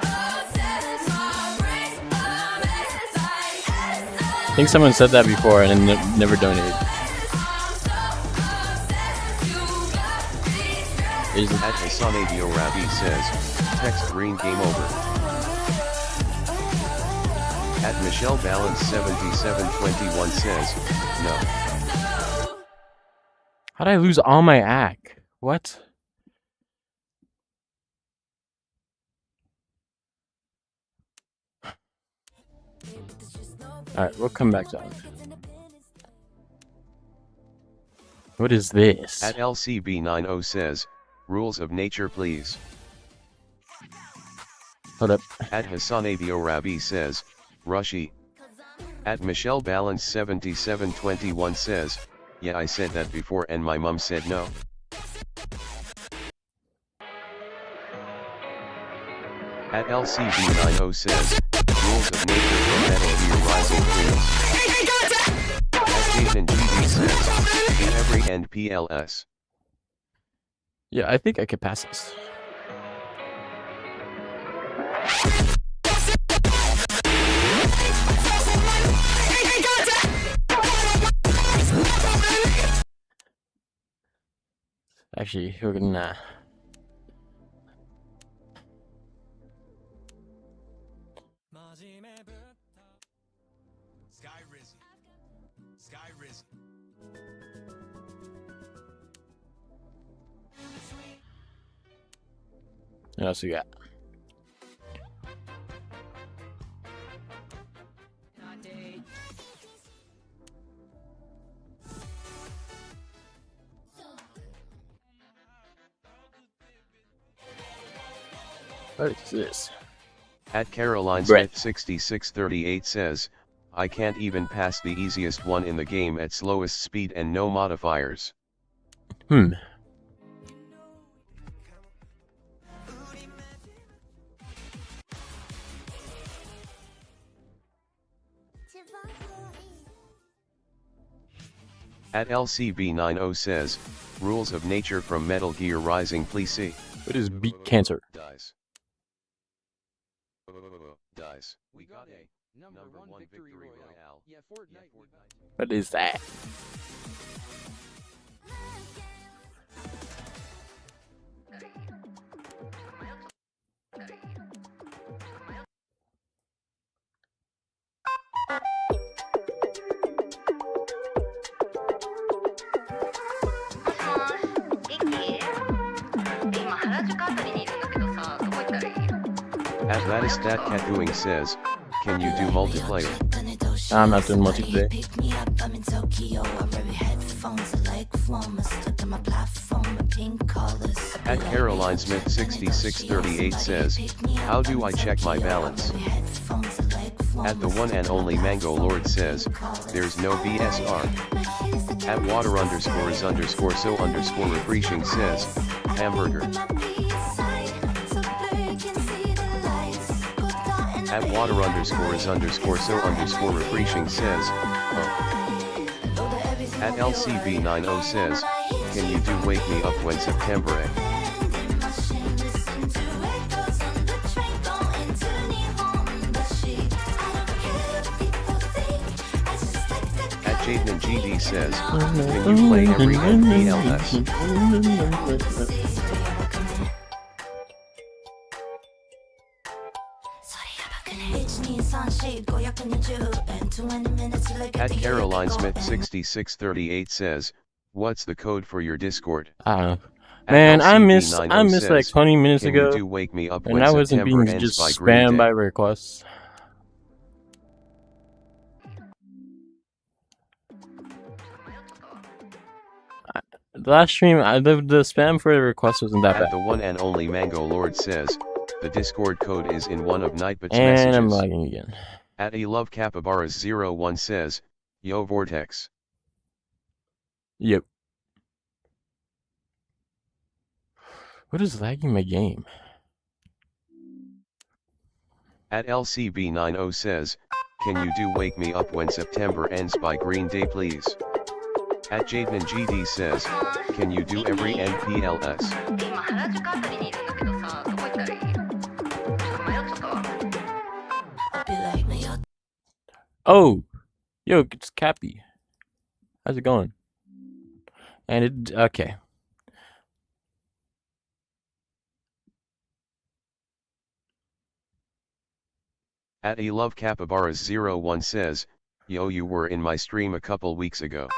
S1: I think someone said that before and never donated. Is it?
S4: At Hassan Adio Ravi says, text green game over. At Michelle Balance 7721 says, no.
S1: How'd I lose all my ack? What? Alright, we'll come back to that. What is this?
S4: At LCB90 says, rules of nature please.
S1: Hold up.
S4: At Hassan Adio Rabi says, Rushy. At Michelle Balance 7721 says, yeah I said that before and my mum said no. At LCB90 says, rules of nature from Metal Gear Rising please. At Jason GD says, in every end PLS.
S1: Yeah, I think I could pass this. Actually, we're gonna. What else we got? What is this?
S4: At Caroline
S1: Brett.
S4: Smith 6638 says, I can't even pass the easiest one in the game at slowest speed and no modifiers. At LCB90 says, rules of nature from Metal Gear Rising please see.
S1: What is beat cancer?
S4: Dice. Dice. We got a number one victory royale. Yeah, Fortnite.
S1: What is that?
S4: At Lattice.Catdoing says, can you do multiplayer?
S1: I'm not doing multiplayer.
S4: At Caroline Smith 6638 says, how do I check my balance? At the one and only Mango Lord says, there's no BSR. At water underscores underscore so underscore refreshing says, hamburger. At water underscores underscore so underscore refreshing says, oh. At LCB90 says, can you do Wake Me Up When September Ends? At Jaden GD says, can you play every NPLS? At Caroline Smith 6638 says, what's the code for your Discord?
S1: I don't know.
S4: At
S1: Man, I missed
S4: LCB90
S1: like
S4: says,
S1: 20 minutes
S4: can you
S1: ago,
S4: do Wake Me Up
S1: and
S4: When
S1: I wasn't
S4: September
S1: being
S4: Ends
S1: just
S4: by Green
S1: spammed
S4: Day?
S1: by requests. The last stream, the spam for the request wasn't that
S4: At
S1: bad.
S4: the one and only Mango Lord says, the Discord code is in one of Nightbot's
S1: And
S4: messages.
S1: I'm lagging again.
S4: At A Love Capybaras 01 says, yo Vortex.
S1: Yep. What is lagging my game?
S4: At LCB90 says, can you do Wake Me Up When September Ends by Green Day please? At Jaden GD says, can you do every NPLS?
S1: Oh! Yo, it's Cappy. How's it going? And it, okay.
S4: At A Love Capybaras 01 says, yo you were in my stream a couple weeks ago.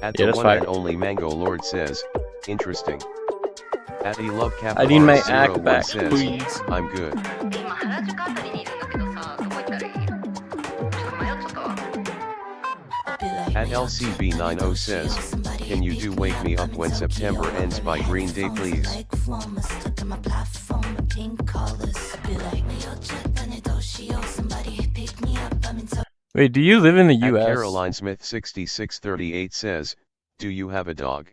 S4: At
S1: Yeah,
S4: the
S1: that's
S4: one
S1: fine.
S4: and only Mango Lord says, interesting. At A Love
S1: I need my
S4: Capybaras
S1: act
S4: 01
S1: back,
S4: says,
S1: please.
S4: I'm good. At LCB90 says, can you do Wake Me Up When September Ends by Green Day please?
S1: Wait, do you live in the
S4: At
S1: US?
S4: Caroline Smith 6638 says, do you have a dog?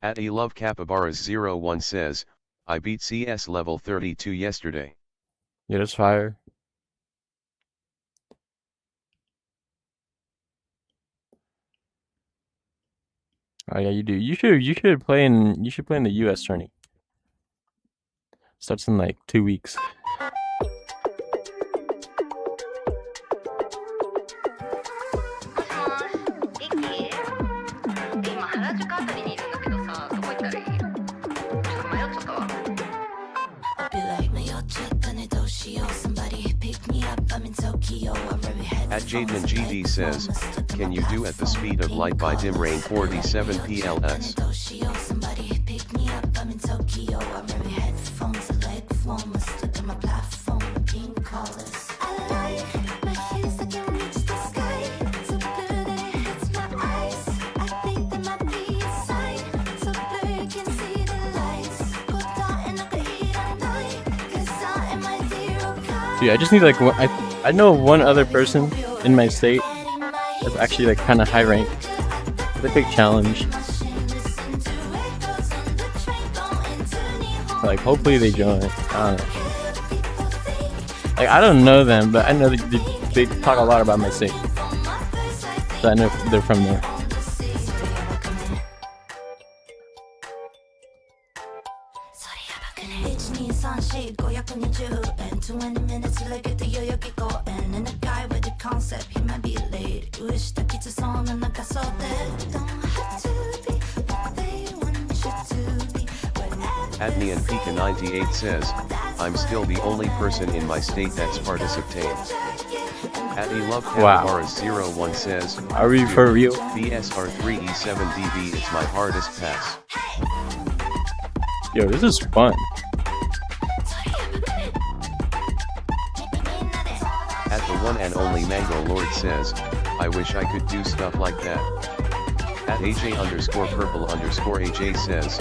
S4: At A Love Capybaras 01 says, I beat CS level 32 yesterday.
S1: Yeah, that's fire. Oh yeah, you do. You should play in the US tourney. Starts in like 2 weeks.
S4: At Jaden GD says, can you do At the Speed of Light by Dim Rain 47 PLS?
S1: Dude, I just need like I know one other person in my state that's actually like kind of high rank. It's a big challenge. Like hopefully they join. I don't know. Like I don't know them, but I know they talk a lot about my state. So I know they're from there.
S4: At Neon Pika 98 says, I'm still the only person in my state that's participating. At A Love Capybaras 01 says,
S1: Are we for real?
S4: BSR3E7DB is my hardest pass.
S1: Yo, this is fun.
S4: At the one and only Mango Lord says, I wish I could do stuff like that. At AJ_purple_AJ says,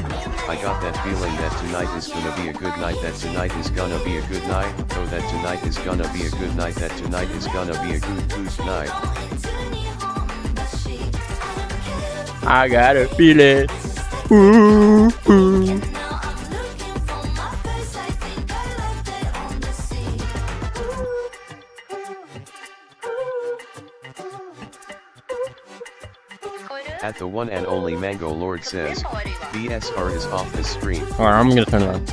S4: I got that feeling that tonight is gonna be a good night, that tonight is gonna be a good night, oh that tonight is gonna be a good night, that tonight is gonna be a good night.
S1: I got a feeling. Ooh, ooh.
S4: At the one and only Mango Lord says, BSR is off this stream.
S1: Alright, I'm gonna turn it on.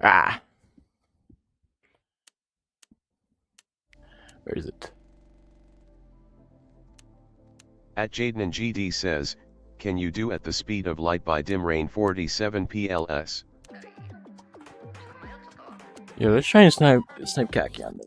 S1: Ah. Where is it?
S4: At Jaden GD says, can you do At the Speed of Light by Dim Rain 47 PLS?
S1: Yo, let's try and snipe Kaki on this.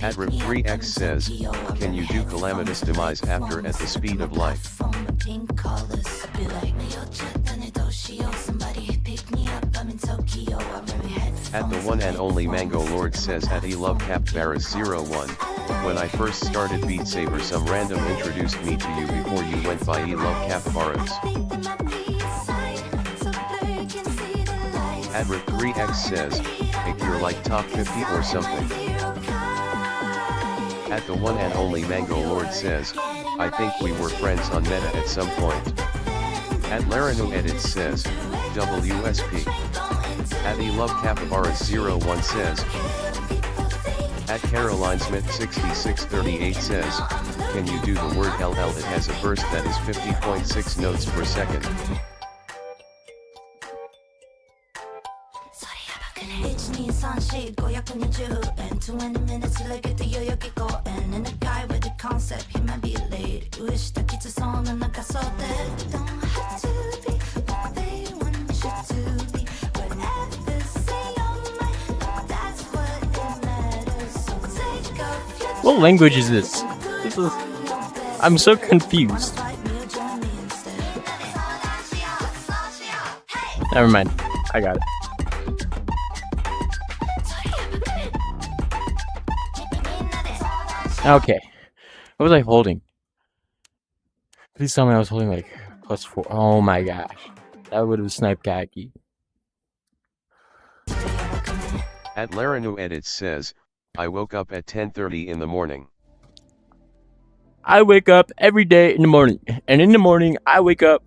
S4: At Rip3X says, can you do Calamitous Demise after At the Speed of Light? At the one and only Mango Lord says at Love Capybaras 01, when I first started Beat Saber some random introduced me to you before you went by Love Capybaras. At Rip3X says, if you're like top 50 or something. At the one and only Mango Lord says, I think we were friends on Meta at some point. At Laranu Edits says, WSP. At Love Capybaras 01 says, at Caroline Smith 6638 says, can you do the word LL? It has a burst that is 50.6 notes per second.
S1: What language is this? I'm so confused. Never mind. I got it. Okay. What was I holding? Please tell me I was holding like +4. Oh my gosh. That would have sniped Kaki.
S4: At Laranu Edits says, I woke up at 10:30 in the morning.
S1: I wake up every day in the morning. And in the morning, I wake up.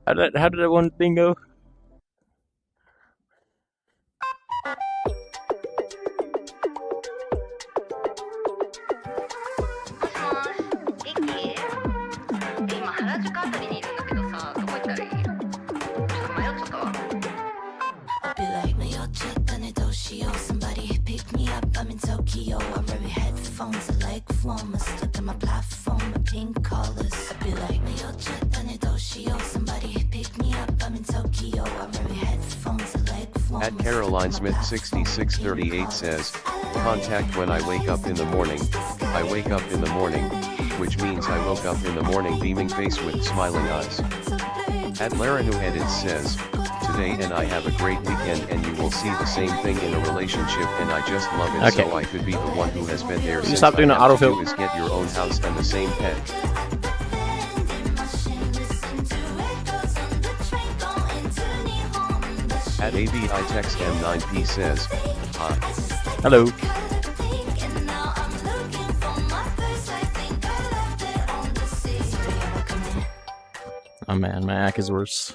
S1: How did that one thing go?
S4: At Caroline Smith 6638 says, contact when I wake up in the morning. I wake up in the morning, which means I woke up in the morning beaming face with smiling eyes. At Laranu Edits says, today and I have a great weekend and you will see the same thing in a relationship and I just love it.
S1: Okay.
S4: So I could be the one who has been there since.
S1: Stop doing the autofill.
S4: Is get your own house and the same pet. At ABI Text M9P says, hi.
S1: Hello. Oh man, my act is worse.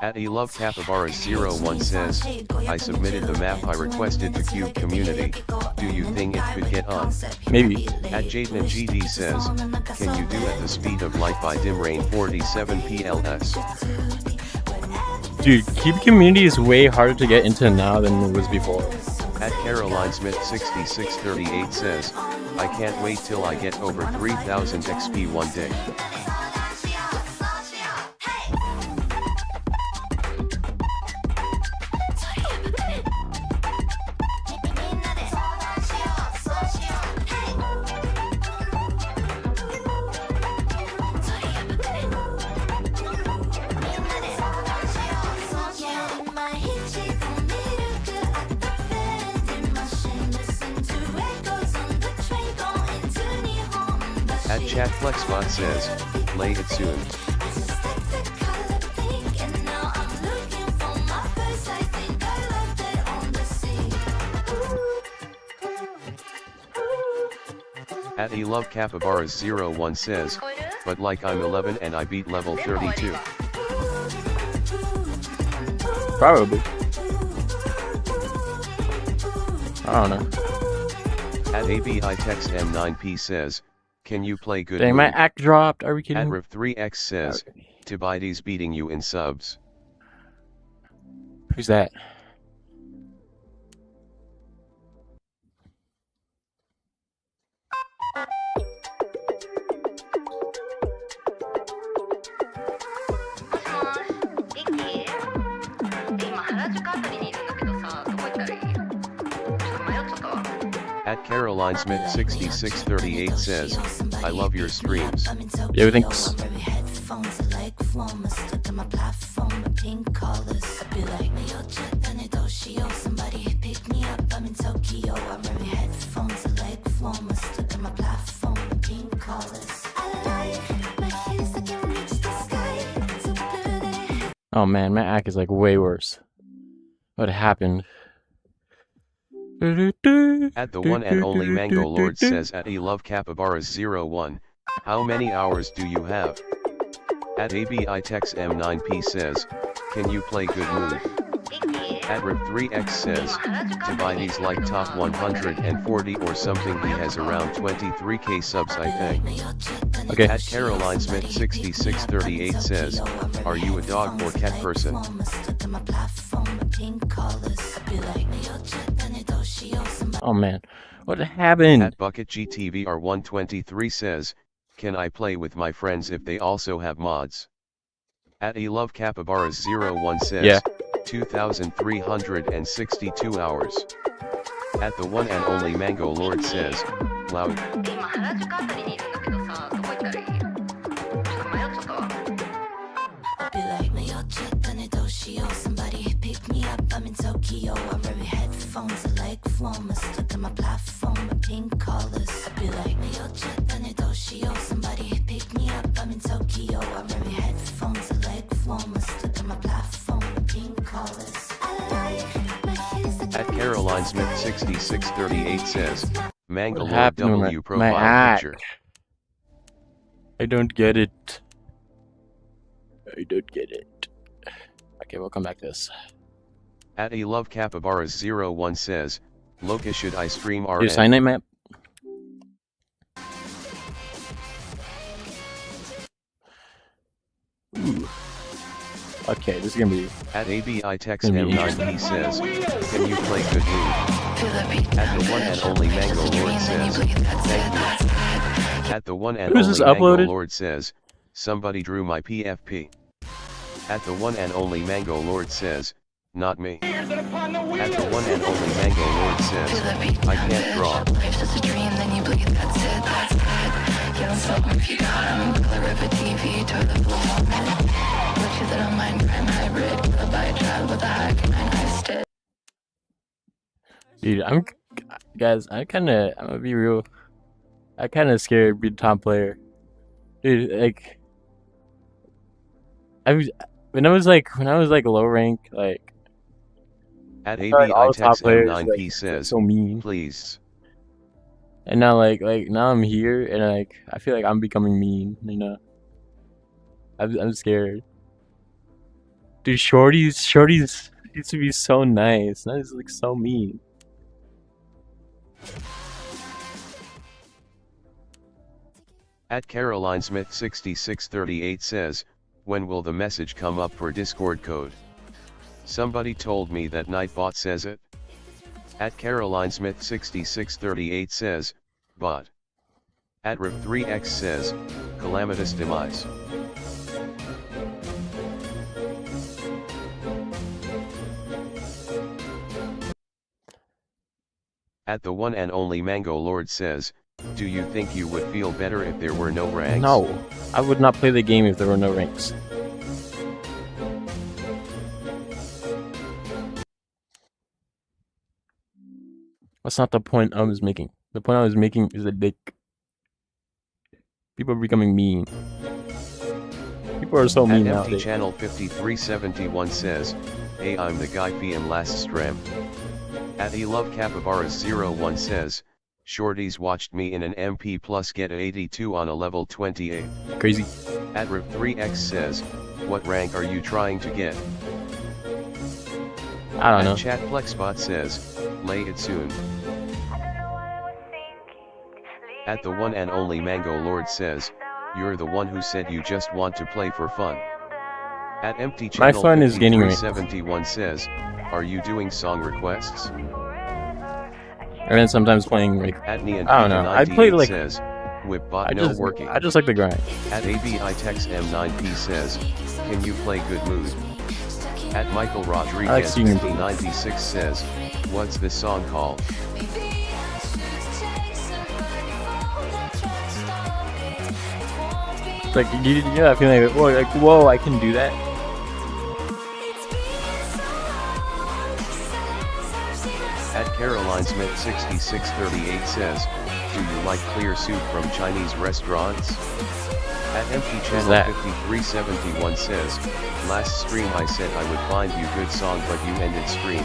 S4: At Love Capybaras 01 says, I submitted the map I requested to Cube Community. Do you think it could get on?
S1: Maybe.
S4: At Jaden GD says, can you do At the Speed of Light by Dim Rain 47 PLS?
S1: Dude, Cube Community is way harder to get into now than it was before.
S4: At Caroline Smith 6638 says, I can't wait till I get over 3000 XP one day. At Chat Flexbot says, lay it soon. At E Love Capybaras 01 says, but like I'm 11 and I beat level 32.
S1: Probably. I don't know.
S4: At ABI Text M9P says, can you play good
S1: Dang, my
S4: mood?
S1: act dropped. Are we kidding?
S4: At
S1: me?
S4: Riv3X says,
S1: Okay.
S4: Tibides beating you in subs.
S1: Who's that?
S4: At Caroline Smith 6638 says, I love your streams.
S1: Yeah, thanks. Oh man, my act is like way worse. What happened?
S4: At the one and only Mango Lord says at E Love Capybaras 01, how many hours do you have? At ABI Tex M9P says, can you play good mood? At Riv3X says, Tibides like top 140 or something, he has around 23k subs I think.
S1: Okay.
S4: At Caroline Smith 6638 says, are you a dog or cat person?
S1: Oh man, what happened?
S4: At Bucket GTVR 123 says, can I play with my friends if they also have mods? At E Love Capybaras 01 says,
S1: Yeah.
S4: 2,362 hours. At the one and only Mango Lord says, loud. At Caroline Smith 6638 says, Mango
S1: What
S4: Lord
S1: happened to
S4: W
S1: my
S4: profile
S1: act?
S4: picture.
S1: I don't get it. I don't get it. Okay, we'll come back to this.
S4: At E Love Capybaras 01 says, Loka, should I stream
S1: Dude,
S4: RN?
S1: sign name map. Ooh. Okay, this is gonna be.
S4: At ABI Text
S1: Gonna be
S4: M9P says, can you play good mood? At the one and only Mango Lord says, thank you. At the one and
S1: Who's
S4: only
S1: this
S4: Mango
S1: uploaded?
S4: Lord says, somebody drew my PFP. At the one and only Mango Lord says, not me. At the one and only Mango Lord says, I can't draw.
S6: Life's just a dream, then you bleed, that's it, that's it. You don't stop if you got him. Color of a TV, toilet full of vomit. What you little mind crime hybrid. Kill by a child with a high canine eye stick.
S1: Dude, guys, I'm gonna be real. I'm kinda scared to be the top player. Dude, like, when I was like low rank, like,
S4: At
S1: I feel like all
S4: ABI
S1: the top
S4: Text
S1: players,
S4: M9P
S1: like,
S4: says,
S1: so mean.
S4: please.
S1: And now, like now I'm here, and like I feel like I'm becoming mean. You know, I'm scared. Dude, shorties used to be so nice. Now it's like so mean.
S4: At Caroline Smith 6638 says, when will the message come up for Discord code? Somebody told me that Nightbot says it. At Caroline Smith 6638 says, bot. At Riv3X says, calamitous demise. At the one and only Mango Lord says, do you think you would feel better if there were no ranks?
S1: No, I would not play the game if there were no ranks. That's not the point I was making. The point I was making is that people are becoming mean. People are so
S4: At
S1: mean
S4: Empty
S1: nowadays.
S4: Channel 5371 says, hey, I'm the guy P in last stram. At E Love Capybaras 01 says, Shorties watched me in an MP plus get 82 on a level 28.
S1: Crazy.
S4: At Rip3X says, what rank are you trying to get?
S1: I don't know.
S4: Chat Plexbot says, lay it soon. At the one and only Mango Lord says, you're the one who said you just want to play for fun. At Empty Channel
S1: fun is gaining rank.
S4: 71 says, are you doing song requests?
S1: And then sometimes playing like I don't know. I play like
S4: says, Whipbot no working.
S1: I just like the grind.
S4: At ABI Tex M9P says, can you play Good Mood? At Michael Rodriguez 96 says, what's this song called?
S1: Like you know that feeling like whoa, I can do that.
S4: At Caroline Smith 6638 says, do you like clear soup from Chinese restaurants? At Empty Channel 5371 says, last stream I said I would find you good song but you ended stream.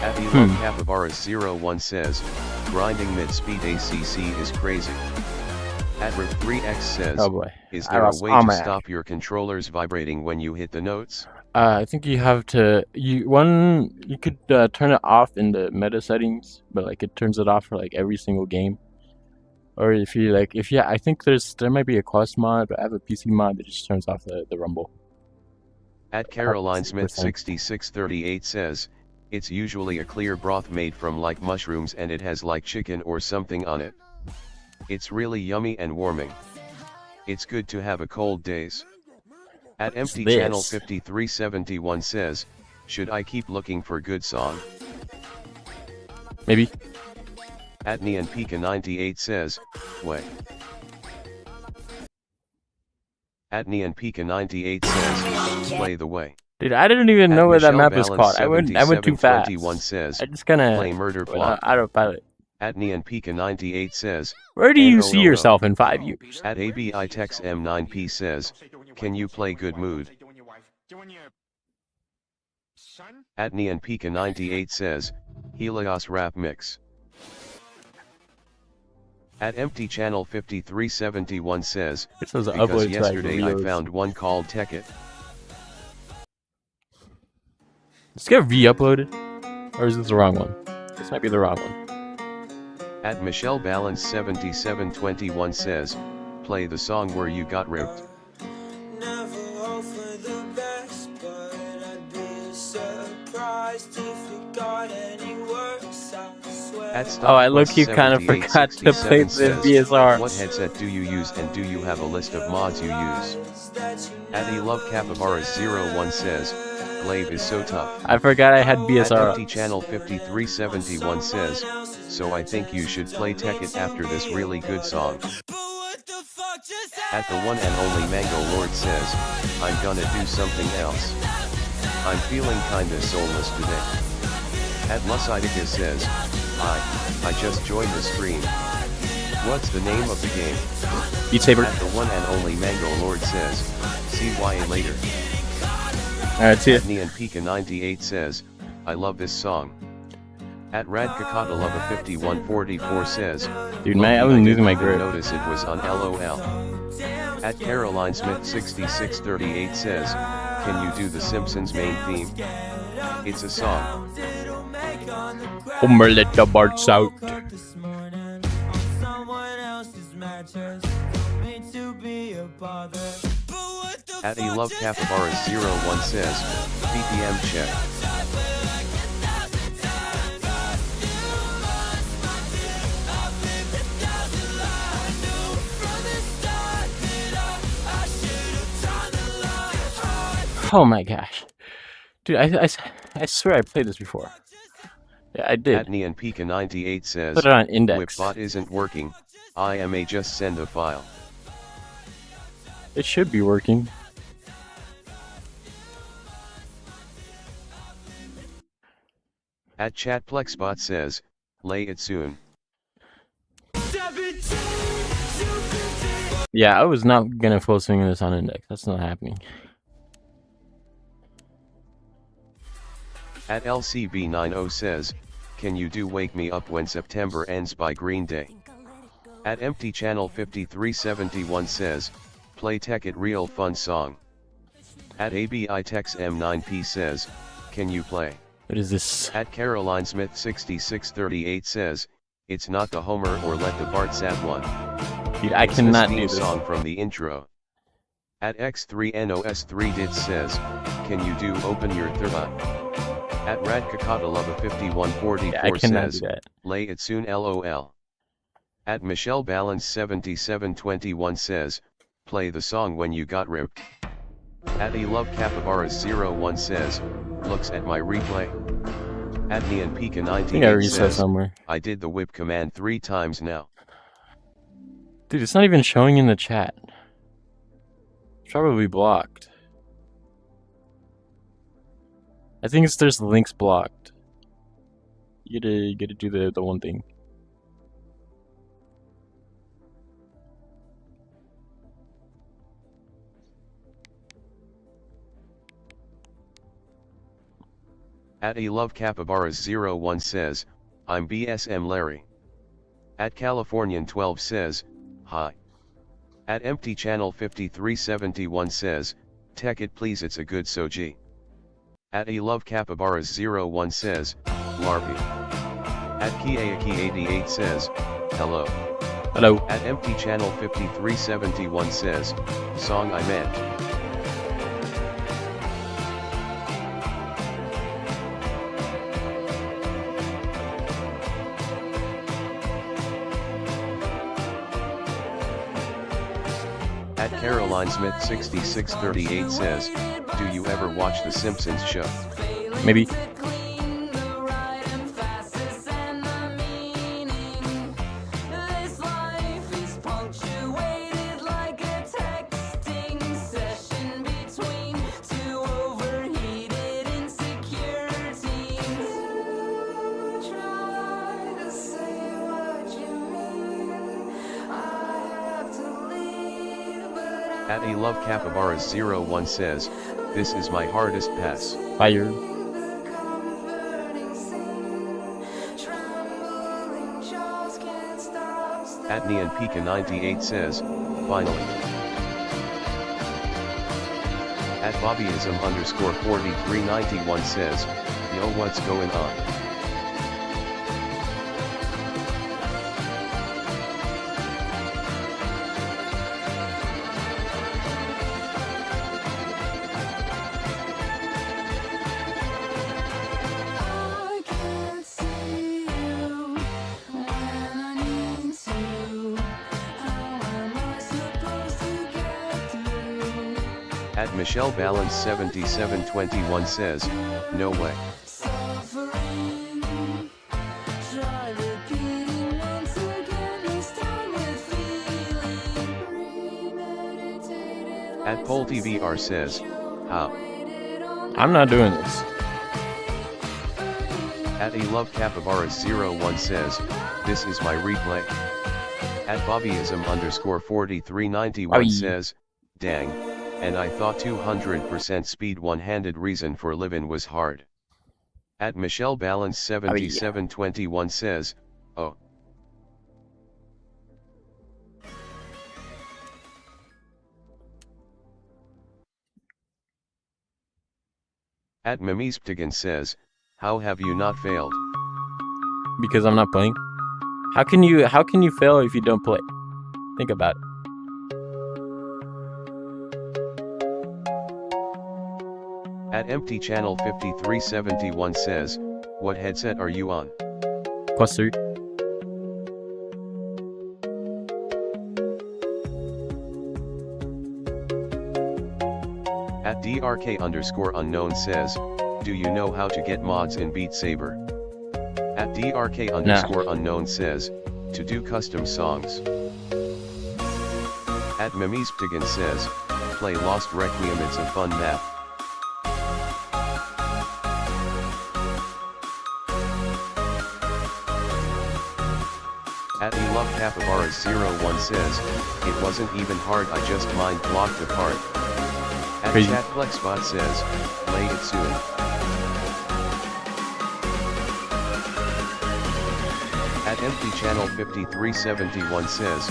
S4: At Elon Capybaras 01 says, grinding mid-speed ACC is crazy. At Rip3X says,
S1: oh boy.
S4: Is there a way to stop your controllers vibrating when you hit the notes?
S1: I think you have to, you could turn it off in the meta settings, but like it turns it off for like every single game. Or if you I think there might be a quest mod, but I have a PC mod that just turns off the rumble.
S4: At Caroline Smith 6638 says, it's usually a clear broth made from like mushrooms and it has like chicken or something on it. It's really yummy and warming. It's good to have a cold days. At Empty Channel 5371 says, should I keep looking for good song?
S1: Maybe.
S4: At Neon Pika 98 says, way. At Neon Pika 98 says, play the way.
S1: Dude, I didn't even know where that map is
S4: Balance
S1: called. I went too fast.
S4: Says,
S1: I just kind of
S4: play Murder Plot.
S1: autopilot.
S4: At Neon Pika 98 says,
S1: where do you see yourself in 5 years?
S4: At ABI Tex M9P says, can you play Good Mood? At Neon Pika 98 says, Helios Rap Mix. At Empty Channel 5371 says, because yesterday I found one called Tekkit.
S1: Does it get re-uploaded? Or is this the wrong one? This might be the wrong one.
S4: At Michelle Balance 7721 says, play the song where you got ripped.
S1: I low-key kind of forgot to play the BSR.
S4: What headset do you use and do you have a list of mods you use? At Love Capybaras 01 says, Glaive is so tough.
S1: I forgot I had BSR.
S4: At Empty Channel 5371 says, so I think you should play Tekkit after this really good song. At the one and only Mango Lord says, I'm gonna do something else. I'm feeling kinda soulless today. At Lucidicus says, I just joined the stream. What's the name of the game?
S1: Beat Saber.
S4: At the one and only Mango Lord says, see why later.
S1: Alright, see ya.
S4: At Neon Pika 98 says, I love this song. At Radkakata Lova 5144 says,
S1: dude, man, I was losing my grip.
S4: Notice it was on LOL. At Caroline Smith 6638 says, can you do the Simpsons main theme? It's a song.
S1: Homer let the birds out.
S4: At Love Capybaras 01 says, BPM check.
S1: Oh my gosh. Dude, I swear I played this before. Yeah, I did.
S4: At Neon Pika 98 says,
S1: put it on index.
S4: Whipbot isn't working. I may just send a file.
S1: It should be working.
S4: At Chatplexbot says, lay it soon.
S1: Yeah, I was not gonna full swing this on index. That's not happening.
S4: At LCB90 says, can you do Wake Me Up When September Ends by Green Day? At Empty Channel 5371 says, play Tech It Real Fun Song. At ABITEX M9P says, can you play?
S1: What is this?
S4: At Caroline Smith 6638 says, it's not the Homer or Let the Bart Sad one.
S1: Dude, I
S4: It's
S1: cannot
S4: the
S1: do
S4: theme
S1: this.
S4: song from the intro. At X3NOS3dit says, can you do Open Your Thirba? At RadKakataLova5144
S1: Yeah, I cannot
S4: says,
S1: do that.
S4: lay it soon LOL. At Michelle Balance 7721 says, play the song When You Got Ripped. At Love Capybaras 01 says, looks at my replay. At Neon Pika
S1: I think I
S4: 98
S1: reset
S4: says,
S1: somewhere.
S4: I did the whip command 3 times now.
S1: Dude, it's not even showing in the chat. It's probably blocked. I think it's there's links blocked. You gotta do the one thing.
S4: At Love Capybaras 01 says, I'm BSM Larry. At Californian 12 says, hi. At Empty Channel 5371 says, tech it please it's a good soji. At Love Capybaras 01 says, Larpy. At Kiaaki88 says, hello.
S1: Hello.
S4: At Empty Channel 5371 says, song I meant. At Caroline Smith 6638 says, do you ever watch The Simpsons show?
S1: Maybe.
S4: At Love Capybaras 01 says, this is my hardest pass.
S1: Fire.
S4: At Neon Pika 98 says, finally. At Bobbyism_4391 says, yo what's going on? At Michelle Balance 7721 says, no way. At PolTVR says, how?
S1: I'm not doing this.
S4: At Love Capybaras 01 says, this is my replay. At Bobbyism_4391
S1: Owie.
S4: says, dang. And I thought 200% speed one-handed reason for living was hard. At Michelle Balance 7721 says, oh. At Mimisptigan says, how have you not failed?
S1: Because I'm not playing. How can you fail if you don't play? Think about it.
S4: At Empty Channel 5371 says, what headset are you on?
S1: +3.
S4: At DRK_unknown says, do you know how to get mods in Beat Saber? At DRK_unknown says, to do custom songs. At Mimisptigan says, play Lost Requiem, it's a fun map. At Love Capybaras 01 says, it wasn't even hard, I just mind blocked apart. At
S1: Crazy.
S4: ChatFlexBot says, play it soon. Empty Channel 5371 says,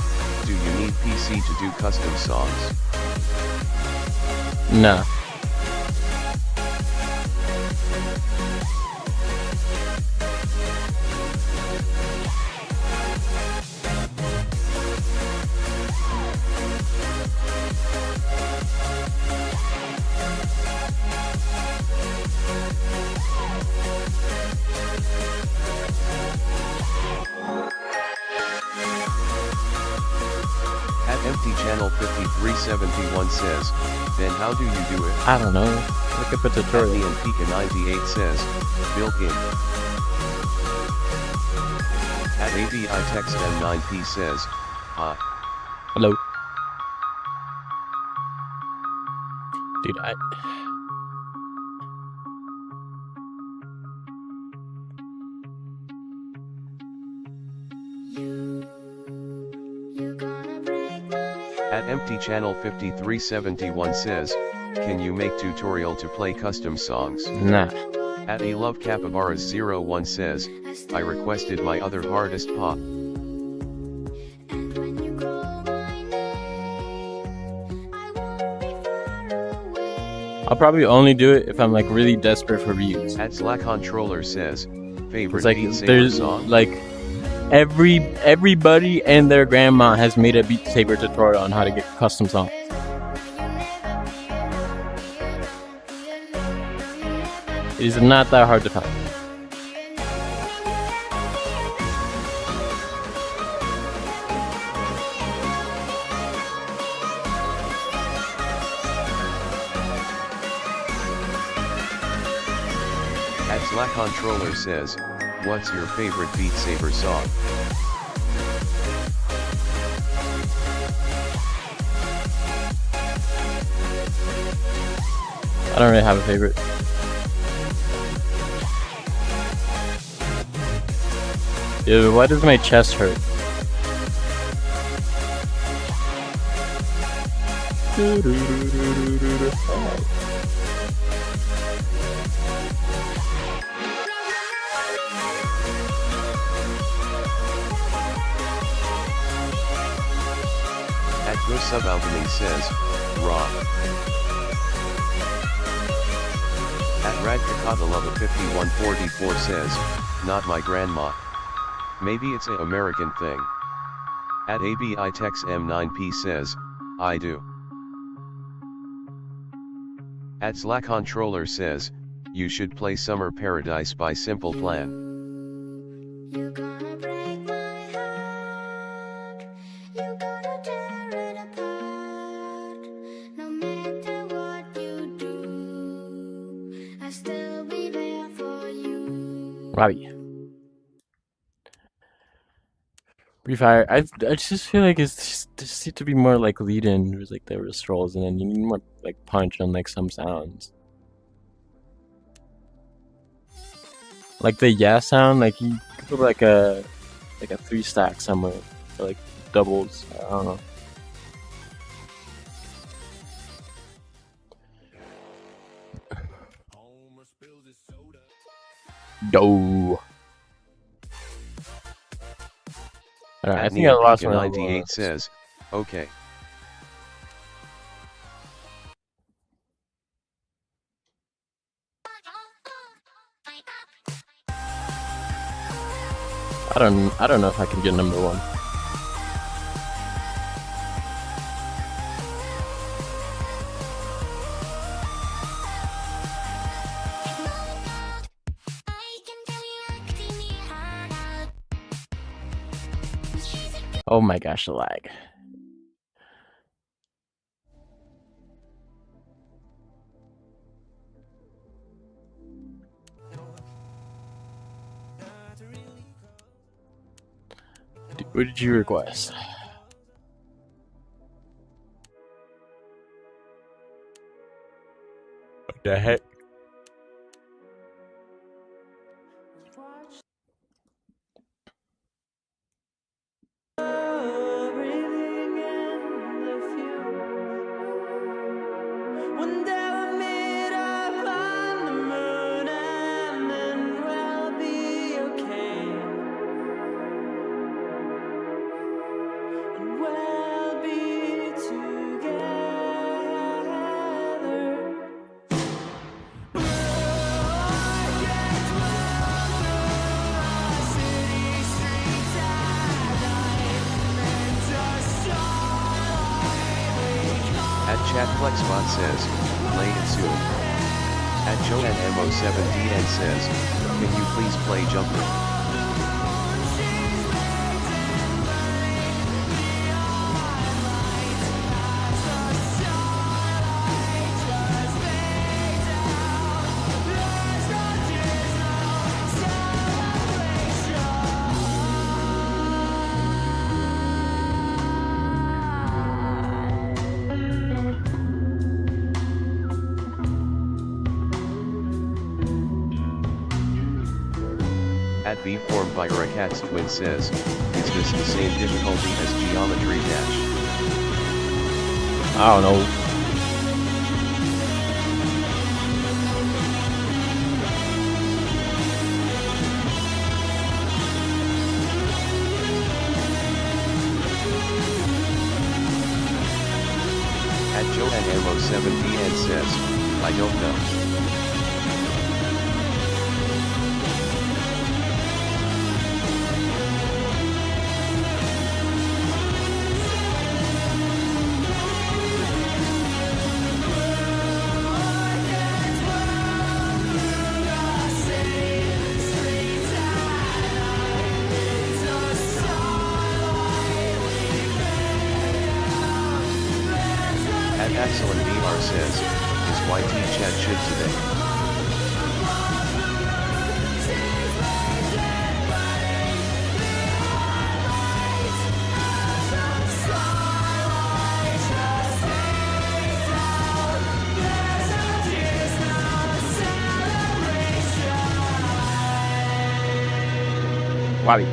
S4: do you need PC to do custom songs?
S1: Nah.
S4: Empty Channel 5371 says, then how do you do it?
S1: I don't know. Look up a tutorial.
S4: And Pika 98 says, built in. At AVI Text M9P says, hi.
S1: Hello. Dude,
S4: At Empty Channel 5371 says, can you make tutorial to play custom songs?
S1: Nah.
S4: At A Love Capybaras 01 says, I requested my other hardest pop.
S1: I'll probably only do it if I'm like really desperate for views.
S4: At Slack Controller says, favorite
S1: It's like
S4: Beat Saber
S1: there's
S4: song?
S1: like everybody and their grandma has made a Beat Saber tutorial on how to get custom songs. It is not that hard to find.
S4: At Slack Controller says, what's your favorite Beat Saber song?
S1: I don't really have a favorite. Dude, why does my chest hurt?
S4: At Go Subalchemy says, raw. At Radkakadalova 5144 says, not my grandma. Maybe it's an American thing. At ABI Tex M9P says, I do. At Slack Controller says, you should play Summer Paradise by Simple Plan.
S1: Robbie. Refire. I just feel like it's just need to be more like lead in. There's like there were strolls, and then you need more like punch on like some sounds. Like the yeah sound, like you could put like a 3-stack somewhere, or like doubles. I don't know. Doh. Alright, I think I lost my
S4: 98 says, okay.
S1: I don't know if I can get number 1. Oh my gosh, the lag. What did you request? What the heck?
S4: chat Flexbot says, lay it soon. At JoanMO7DN says, can you please play Jumper? At B formed by Rakat's twin says, is this the same difficulty as Geometry Dash?
S1: I don't know.
S4: At JoanMO7DN says, I don't know. At Excellent VR says, is YT chat shit today?
S1: Wabby.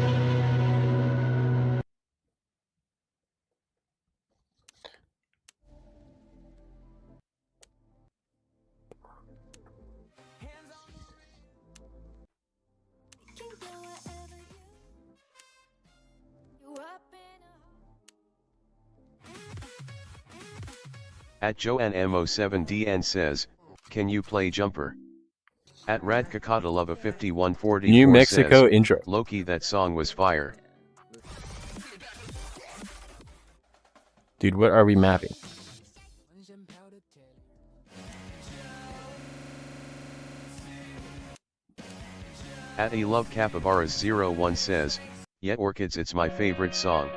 S3: You
S4: At JoanMO7DN says, can you play Jumper? At RadKakadalova5144
S1: New Mexico
S4: says,
S1: intro.
S4: Loki, that song was fire.
S1: Dude, what are we mapping?
S4: At A Love Capybaras 01 says, yeah Orchids, it's my favorite song.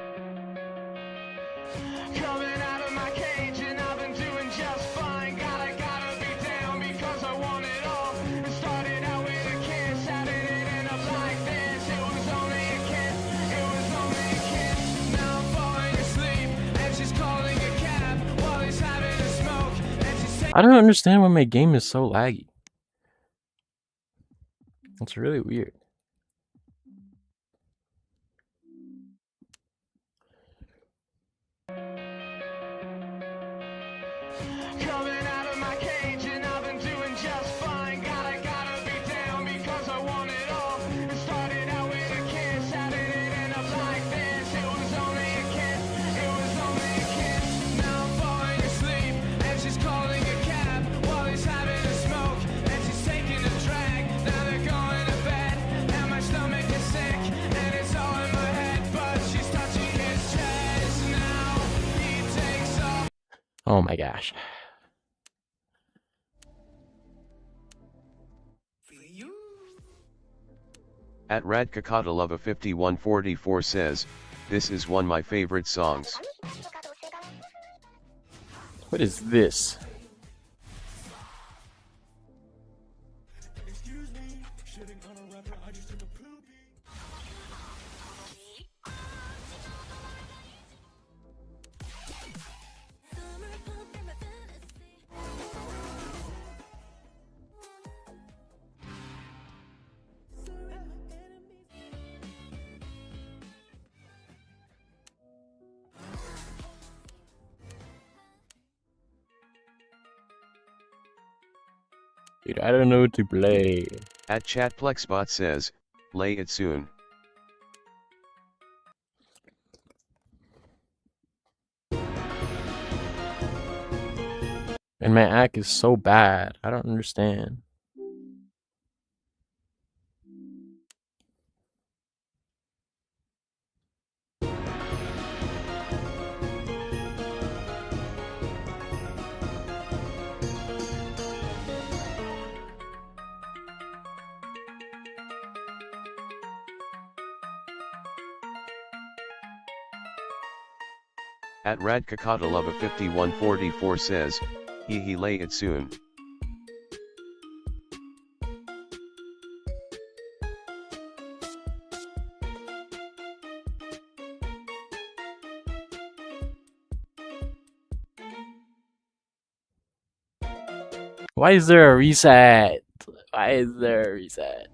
S2: Coming out of my cage and I've been doing just fine. Gotta be down because I want it all. It started out with a kiss, how did it end up like this? It was only a kiss, it was only a kiss. Now I'm falling asleep and she's calling a cab while he's having a smoke and she's saying
S1: I don't understand why my game is so laggy. It's really weird.
S2: coming out of my cage and I've been doing just fine. Gotta be down because I want it all. It started out with a kiss, how did it end up like this? It was only a kiss, it was only a kiss. Now I'm falling asleep and she's calling a cab while he's having a smoke and she's taking a drag. Now they're going to bed and my stomach is sick and it's all in my head, but she's touching his chest. Now he takes off.
S1: Oh my gosh.
S4: At RadKakadalova5144 says, this is one my favorite songs.
S1: What is this? Dude, I don't know what to play.
S4: At ChatPlexBot says, lay it soon.
S1: And my act is so bad. I don't understand.
S4: At Radkakatalova 5144 says, he lay it soon.
S1: Why is there a reset? Why is there a reset?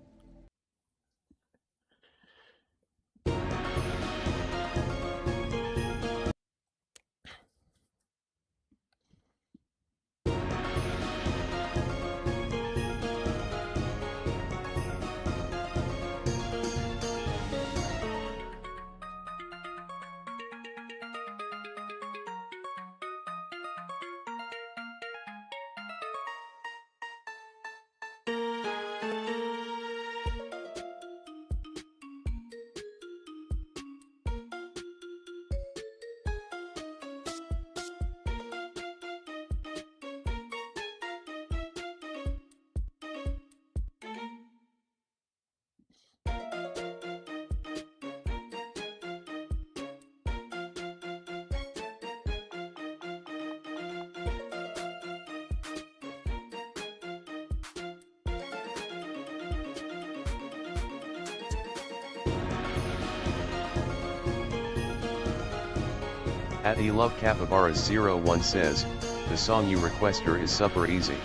S4: At Love Capybaras 01 says, the song you requester is super easy.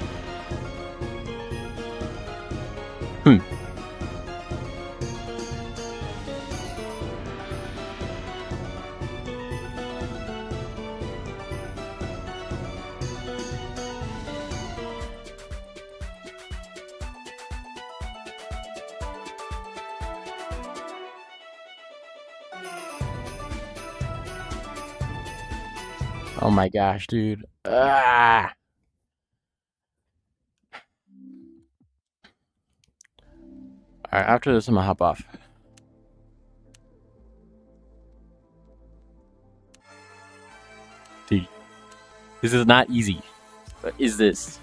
S1: Oh my gosh, dude. Ah! Alright, after this, I'm gonna hop off. Dude, this is not easy. What is this?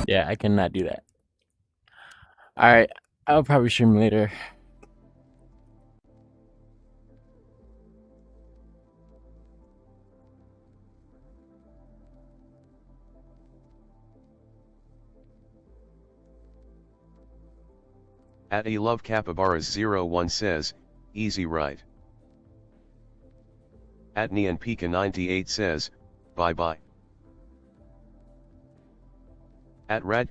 S1: Yeah, I cannot do that. Alright, I'll probably stream later.
S4: At Love Capybaras 01 says, easy right. At Neon Pika 98 says, bye bye. At Radka